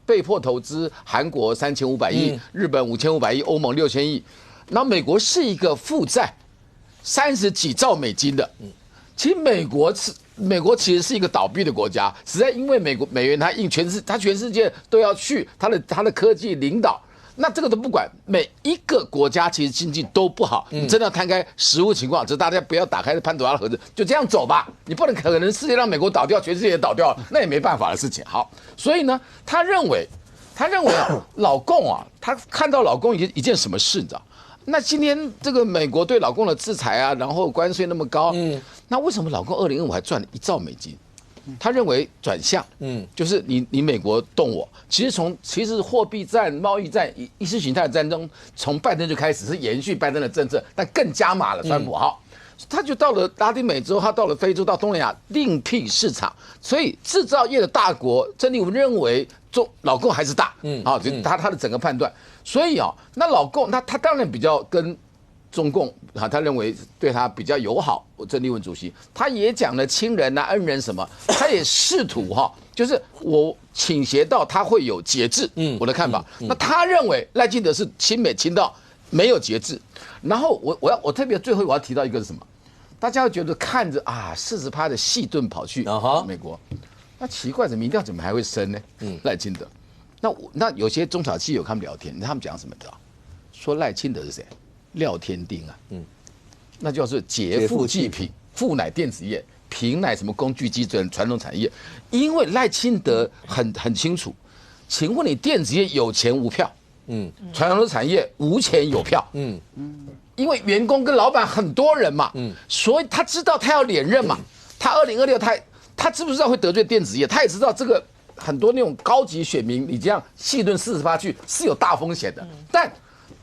被迫投资韩国3500亿，日本5500亿，欧盟6000亿，然后美国是一个负债30几兆美金的，其实美国其实是一个倒闭的国家，实在因为美元它印全世界都要去它的科技领导。那这个都不管，每一个国家其实经济都不好，你真的要摊开实物情况，只是大家不要打开潘多拉盒子，就这样走吧。你不能可能世界让美国倒掉，全世界也倒掉了，那也没办法的事情。好，所以呢，他认为老共啊，他看到老共一件什么事，你知道？那今天这个美国对老共的制裁啊，然后关税那么高，那为什么老共2025还赚了1兆美金？他认为转向，就是你美国动我，其实货币战、贸易战、意识形态的战争，从拜登就开始是延续拜登的政策，但更加码了川普。好，他就到了拉丁美洲，他到了非洲，到东南亚另辟市场，所以制造业的大国，郑丽文认为老共还是大，好，就他的整个判断，所以那老共他当然比较跟中共他认为对他比较友好。郑丽文主席他也讲了亲人啊、恩人什么，他也试图就是我倾斜到他会有节制。我的看法。那他认为赖清德是亲美亲到没有节制。然后我特别最后我要提到一个是什么？大家会觉得看着40%的细盾跑去美国，那奇怪，民调怎么还会升呢？赖清德，那有些中小企业有他们聊天，他们讲什么的？说赖清德是谁？廖天丁啊，那就是劫富济贫，富乃电子业，贫乃什么工具机传统产业。因为赖清德很清楚，请问你电子业有钱无票，传统产业无钱有票，因为员工跟老板很多人嘛，所以他知道他要连任嘛，他2026他知不知道会得罪电子业？他也知道这个很多那种高级选民，你这样细论40%去是有大风险的，但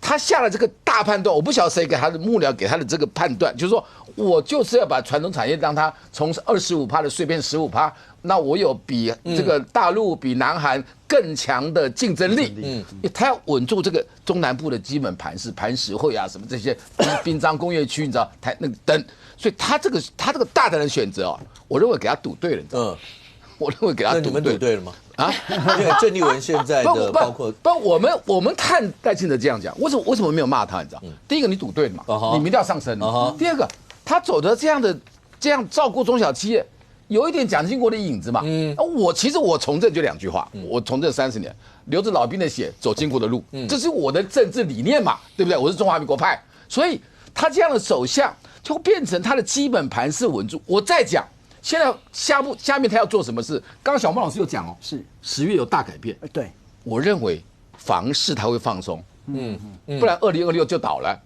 他下了这个大判断，我不晓得谁给他的幕僚给他的这个判断，就是说我就是要把传统产业让它从25%的税变15%，那我有比这个大陆、比南韩更强的竞争力。他要稳住这个中南部的基本盘势、盘实惠啊，什么这些滨江工业区，你知道那个等，所以他这个大胆的选择哦，我认为给他赌对了，你知道吗？我认为给他赌对。那你们赌对了吗？啊，因为郑丽文现在的包括我们看戴清德这样讲，为什么没有骂他？你知道，第一个你赌对了嘛，你民调上升了。第二个，他走的这样照顾中小企业，有一点蒋经国的影子嘛。其实我从政就2句话，我从政30年，流着老兵的血，走经过的路，这是我的政治理念嘛，对不对？我是中华民国派，所以他这样的走向就变成他的基本盘是稳住。我再讲。现在下面他要做什么事？刚刚小孟老师有讲哦，是10月有大改变。对，我认为房市他会放松，不然2026就倒了。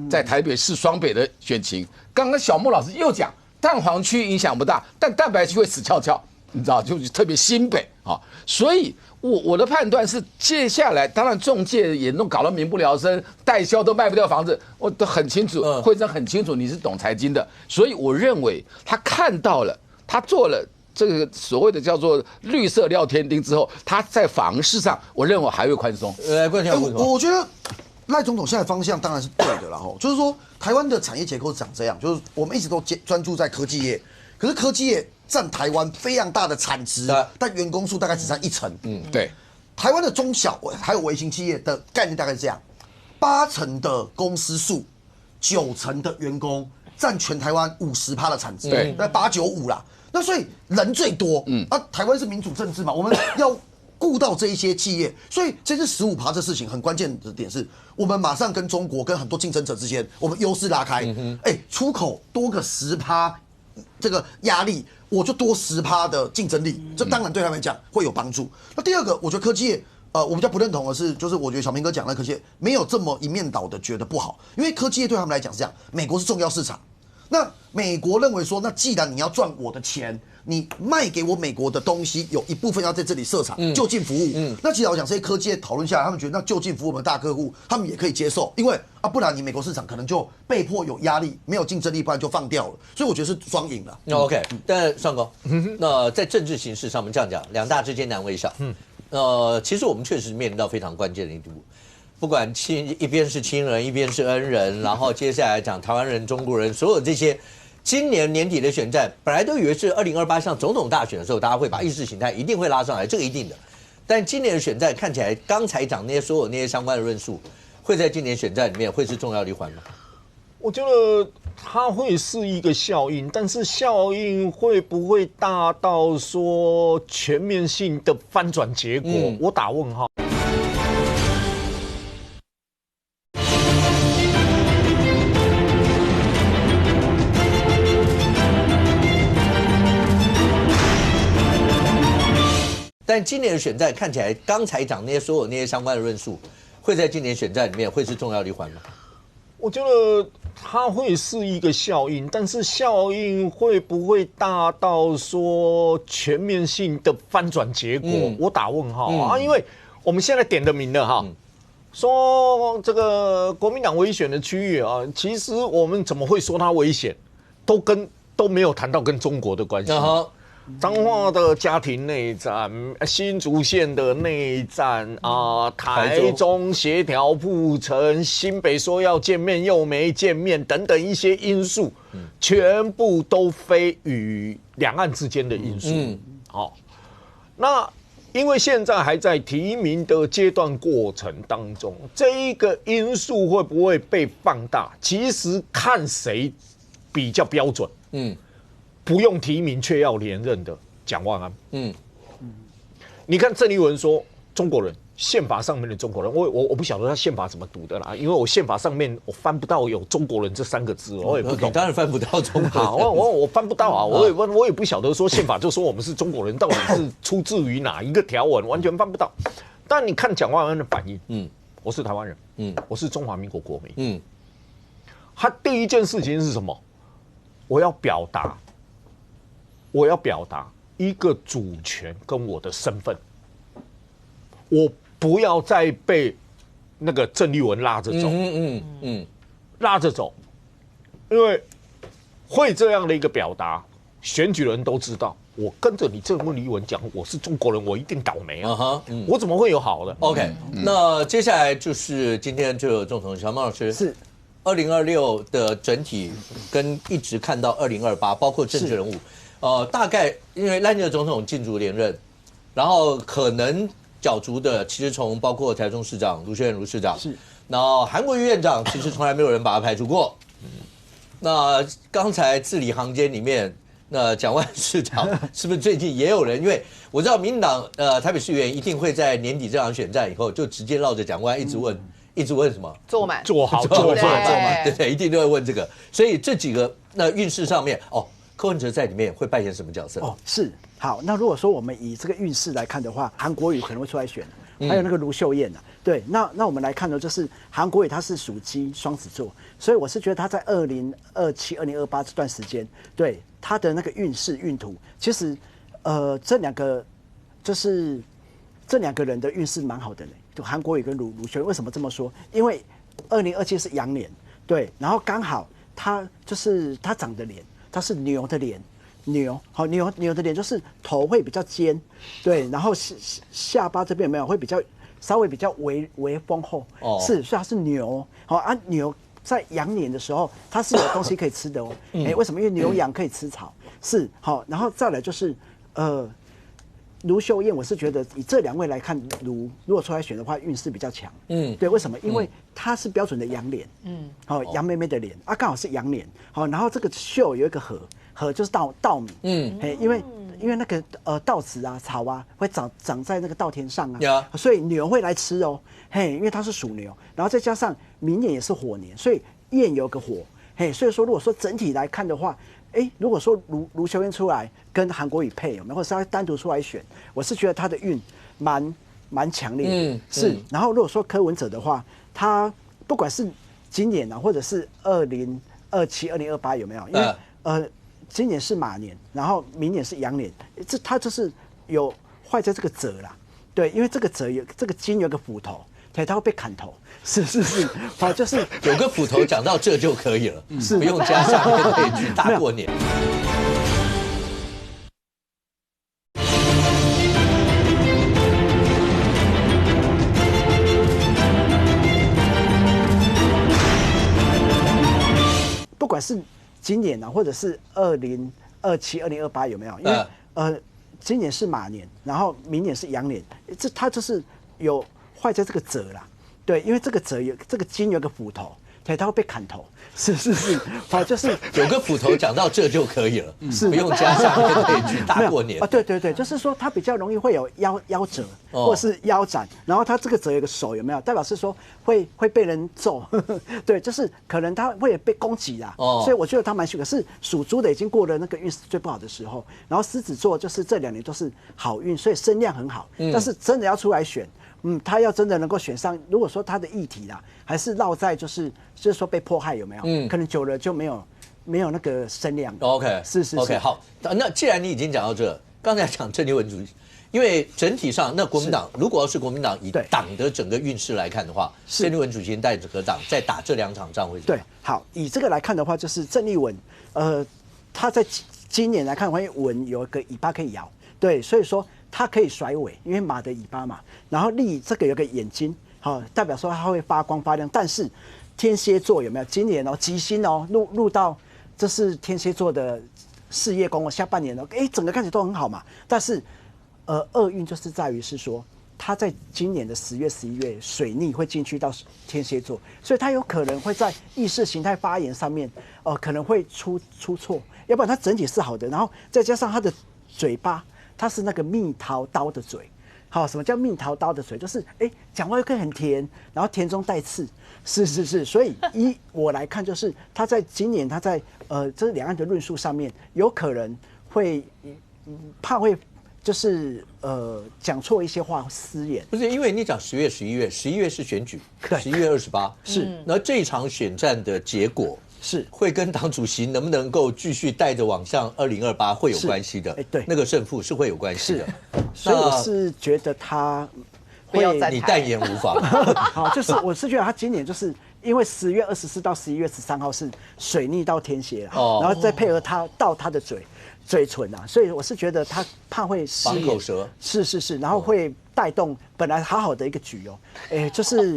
在台北市双北的选情，刚刚小孟老师又讲，蛋黄区影响不大，但蛋白区会死翘翘，你知道，就特别新北啊。所以我的判断是，接下来当然仲介也弄搞到民不聊生，代销都卖不掉房子，我都很清楚，慧珍很清楚你是懂财经的，所以我认为他看到了。他做了这个所谓的叫做绿色廖天丁之后，他在房市上，我认为还会宽松。我觉得赖总统现在方向当然是对的啦，就是说台湾的产业结构是长这样，就是我们一直都专注在科技业，可是科技业占台湾非常大的产值，但员工数大概只占1成。对，台湾的中小还有微型企业的概念大概是这样：8成的公司数，9成的员工，占全台湾50%的产值，对，那895啦。那所以人最多，台湾是民主政治嘛，我们要顾到这一些企业，所以这次15%这事情很关键的点是，我们马上跟中国跟很多竞争者之间，我们优势拉开，出口多个10%，这个压力我就多10%的竞争力，这当然对他们讲会有帮助。那第二个，我觉得科技业。我比较不认同的是，就是我觉得小明哥讲的科技业没有这么一面倒的觉得不好，因为科技业对他们来讲是这样，美国是重要市场。那美国认为说，那既然你要赚我的钱，你卖给我美国的东西有一部分要在这里设厂，就近服务。那其实我讲这些科技业讨论下来，他们觉得那就近服务我们的大客户，他们也可以接受，因为不然你美国市场可能就被迫有压力，没有竞争力，不然就放掉了。所以我觉得是双赢了。那 OK， 但尚哥，那在政治形势上面这样讲，两大之间难为少。其实我们确实面临到非常关键的一步。不管一边是亲人，一边是恩人，然后接下来讲台湾人、中国人，所有这些，今年年底的选战，本来都以为是2028像总统大选的时候，大家会把意识形态一定会拉上来，这个一定的。但今年的选战看起来，刚才讲那些所有那些相关的论述，会在今年选战里面会是重要的一环吗？我觉得它会是一个效应，但是效应会不会大到说全面性的翻转结果？我打问号。但今年的选战看起来，刚才讲那些所有那些相关的论述，会在今年选战里面会是重要的一环吗？我觉得它会是一个效应，但是效应会不会大到说全面性的翻转结果？我打问号啊，因为我们现在点的名了哈，说这个国民党危险的区域啊，其实我们怎么会说它危险？都没有谈到跟中国的关系。彰化的家庭内战，新竹县的内战啊，台中协调不成，新北说要见面又没见面，等等一些因素，全部都非与两岸之间的因素。好，那因为现在还在提名的阶段过程当中，这一个因素会不会被放大？其实看谁比较标准。不用提名却要连任的蒋万安，你看郑丽文说中国人，宪法上面的中国人，我不晓得他宪法怎么读的啦，因为我宪法上面我翻不到有中国人这3个字，我也不懂。当然翻不到中国人，我翻不到啊，我也不晓得说宪法就说我们是中国人，到底是出自于哪一个条文，完全翻不到。但你看蒋万安的反应，我是台湾人，我是中华民国国民，他第一件事情是什么？我要表达一个主权跟我的身份，我不要再被那个郑丽文拉着走，拉着走，因为会这样的一个表达，选举人都知道。我跟着你郑丽文讲，我是中国人，我一定倒霉啊！我怎么会有好的 ？OK， 那接下来就是今天就有总统小马老师是2026的整体跟一直看到2028，包括政治人物，大概因为赖清德总统竞逐连任，然后可能角逐的其实从包括台中市长卢秀燕卢市长，是，然后韩国瑜院长其实从来没有人把他排除过。那刚才字里行间里面。那蒋万市长是不是最近也有人？因为我知道民进党台北市议员一定会在年底这场选战以后，就直接绕着蒋万一直问什么？坐满、做好、做满，对，一定都会问这个。所以这几个运势上面，柯文哲在里面会扮演什么角色？是好。那如果说我们以这个运势来看的话，韩国瑜可能会出来选，还有那个卢秀燕啊。对，那我们来看呢，就是韩国瑜他是属鸡双子座，所以我是觉得他在2027、2028这段时间，对他的那个运势运途，其实这两个人的运势蛮好的呢，就韩国瑜跟卢秀燕。为什么这么说？因为2027是羊年，对，然后刚好他长的脸，他是牛的脸。牛的脸就是头会比较尖，对，然后下巴这边有没有会稍微比较微丰厚，是，所以它是牛，牛在羊年的时候它是有东西可以吃的哦，为什么？因为牛羊可以吃草，是好，然后再来就是卢秀燕，我是觉得以这两位来看，如果出来选的话，运势比较强，对，为什么？因为她是标准的羊脸，杨妹妹的脸啊，刚好是羊脸，好，然后这个秀有一个禾就是稻米，因为那个稻子啊、草啊会长在那个稻田上啊，所以牛会来吃哦，因为它是属牛，然后再加上明年也是火年，所以燕有个火，所以说如果说整体来看的话，如果说卢秀燕出来跟韩国瑜配有没有，或者是他单独出来选，我是觉得他的运蛮强烈的，是。然后如果说柯文哲的话，他不管是今年啊，或者是2027、2028有没有？因为今年是马年，然后明年是羊年，它就是有坏在这个褶啦，对，因为这个褶这个金有个斧头，对，它会被砍头，是，好，就是有个斧头讲到这就可以了，不用加下面可以去大过年。不管是今年啊，或者是2027、2028有没有？因为今年是马年，然后明年是羊年，它就是有坏在这个褶啦，对，因为这个褶这个金有个斧头，对，它会被砍头，是，好，就是有个斧头讲到这就可以了，不用加下面可以去大过年。对，就是说它比较容易会有腰折或者是腰斩，然后它这个折有个手有没有？代表是说会被人揍，对，就是可能它会被攻击啦。所以我觉得它蛮虚。可是属猪的已经过了那个运势最不好的时候，然后狮子座就是这2年都是好运，所以声量很好。但是真的要出来选，他要真的能够选上，如果说他的议题啦，还是落在就是说被迫害有没有？可能久了就没有那个声量。OK， 是 OK， 好，那既然你已经讲到这，刚才讲郑丽文主席，因为整体上那国民党如果要是国民党以党的整个运势来看的话，郑丽文主席带着何党在打这2场仗会怎么样？对，好，以这个来看的话，就是郑丽文，他在今年来看的话，因为文有一个尾巴可以摇，对，所以说他可以甩尾，因为马的尾巴嘛，然后立这个有个眼睛，好，代表说它会发光发亮。但是天蝎座有没有？今年吉星入到这是天蝎座的事业宫下半年整个看起来都很好嘛。但是厄运就是在于是说，他在今年的10月、11月水逆会进去到天蝎座，所以他有可能会在意识形态发言上面，可能会出错，要不然他整体是好的，然后再加上他的嘴巴，他是那个蜜桃刀的嘴。好，什么叫蜜桃刀的嘴？就是讲话又可以很甜，然后甜中带刺，是。所以依我来看，就是他在今年他在这两岸的论述上面，有可能会怕会就是讲错一些话，失言。不是因为你讲10月、11月是选举，11月28是。那这一场选战的结果是会跟党主席能不能够继续带着往向2028会有关系的。对，那个胜负是会有关系的。所以我是觉得他不要站你代言无妨。好，就是我是觉得他今年就是因为10月24到11月13号是水逆到天蝎，然后再配合他到他的嘴唇啊，所以我是觉得他怕会失绑口舌，是，然后会带动本来好好的一个局哦，就是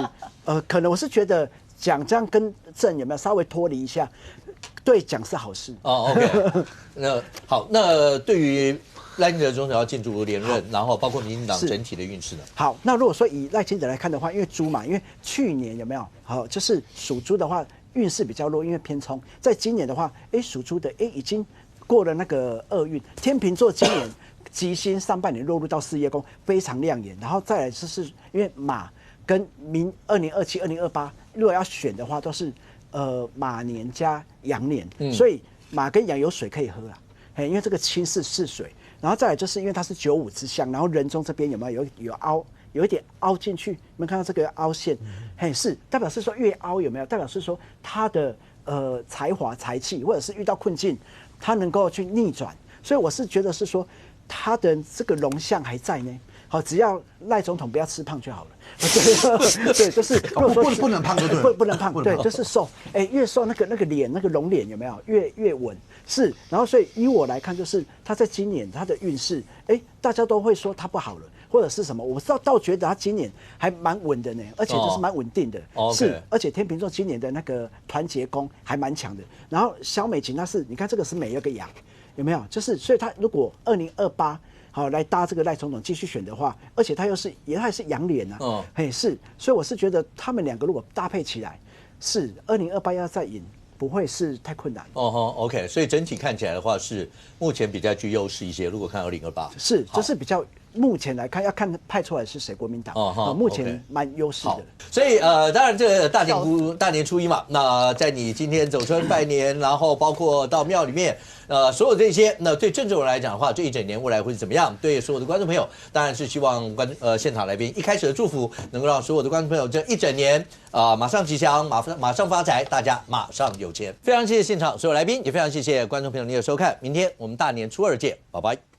可能我是觉得讲这样跟正有没有稍微脱离一下，对讲是好事。OK， 那好，那对于赖清德总统要进驻连任，然后包括民进党整体的运势呢？好，那如果说以赖清德来看的话，因为猪嘛，因为去年有没有好，就是属猪的话运势比较弱，因为偏冲。在今年的话，属猪的已经过了那个厄运，天秤座今年吉星上半年落入到事业宫，非常亮眼。然后再来就是因为马跟2027、2028，如果要选的话，都是马年加羊年，所以马跟羊有水可以喝啊，因为这个青是水。然后再来就是因为它是95之相，然后人中这边有没有有一点凹进去？有没有看到这个凹陷？是代表是说越凹有没有？代表是说他的才华才气，或者是遇到困境，他能够去逆转。所以我是觉得是说他的这个龙象还在呢。好，只要赖总统不要吃胖就好了。对，就是如果说不能胖就对了，不能胖，对，就是瘦。越瘦那个脸，那个龙脸有没有越稳？是，然后所以以我来看，就是他在今年他的运势，大家都会说他不好了，或者是什么，我倒觉得他今年还蛮稳的呢，而且就是蛮稳定的。是，而且天秤座今年的那个团结宫还蛮强的。然后萧美琴她是，你看这个是美有个羊，有没有？就是所以他如果2028。好，来搭这个赖总统继续选的话，而且他还是羊脸啊，是，所以我是觉得他们两个如果搭配起来，是2028要再赢，不会是太困难。OK， 所以整体看起来的话是目前比较具优势一些。如果看2028，是，就是比较目前来看要看派出来是谁，国民党目前蛮优势的。所以当然这个大年初一嘛，那在你今天走春拜年，然后包括到庙里面。所有这些，那对政治人来讲的话，这一整年未来会是怎么样？对所有的观众朋友，当然是希望现场来宾一开始的祝福，能够让所有的观众朋友这一整年马上吉祥，马上发财，大家马上有钱。非常谢谢现场所有来宾，也非常谢谢观众朋友您的收看。明天我们大年初二见，拜拜。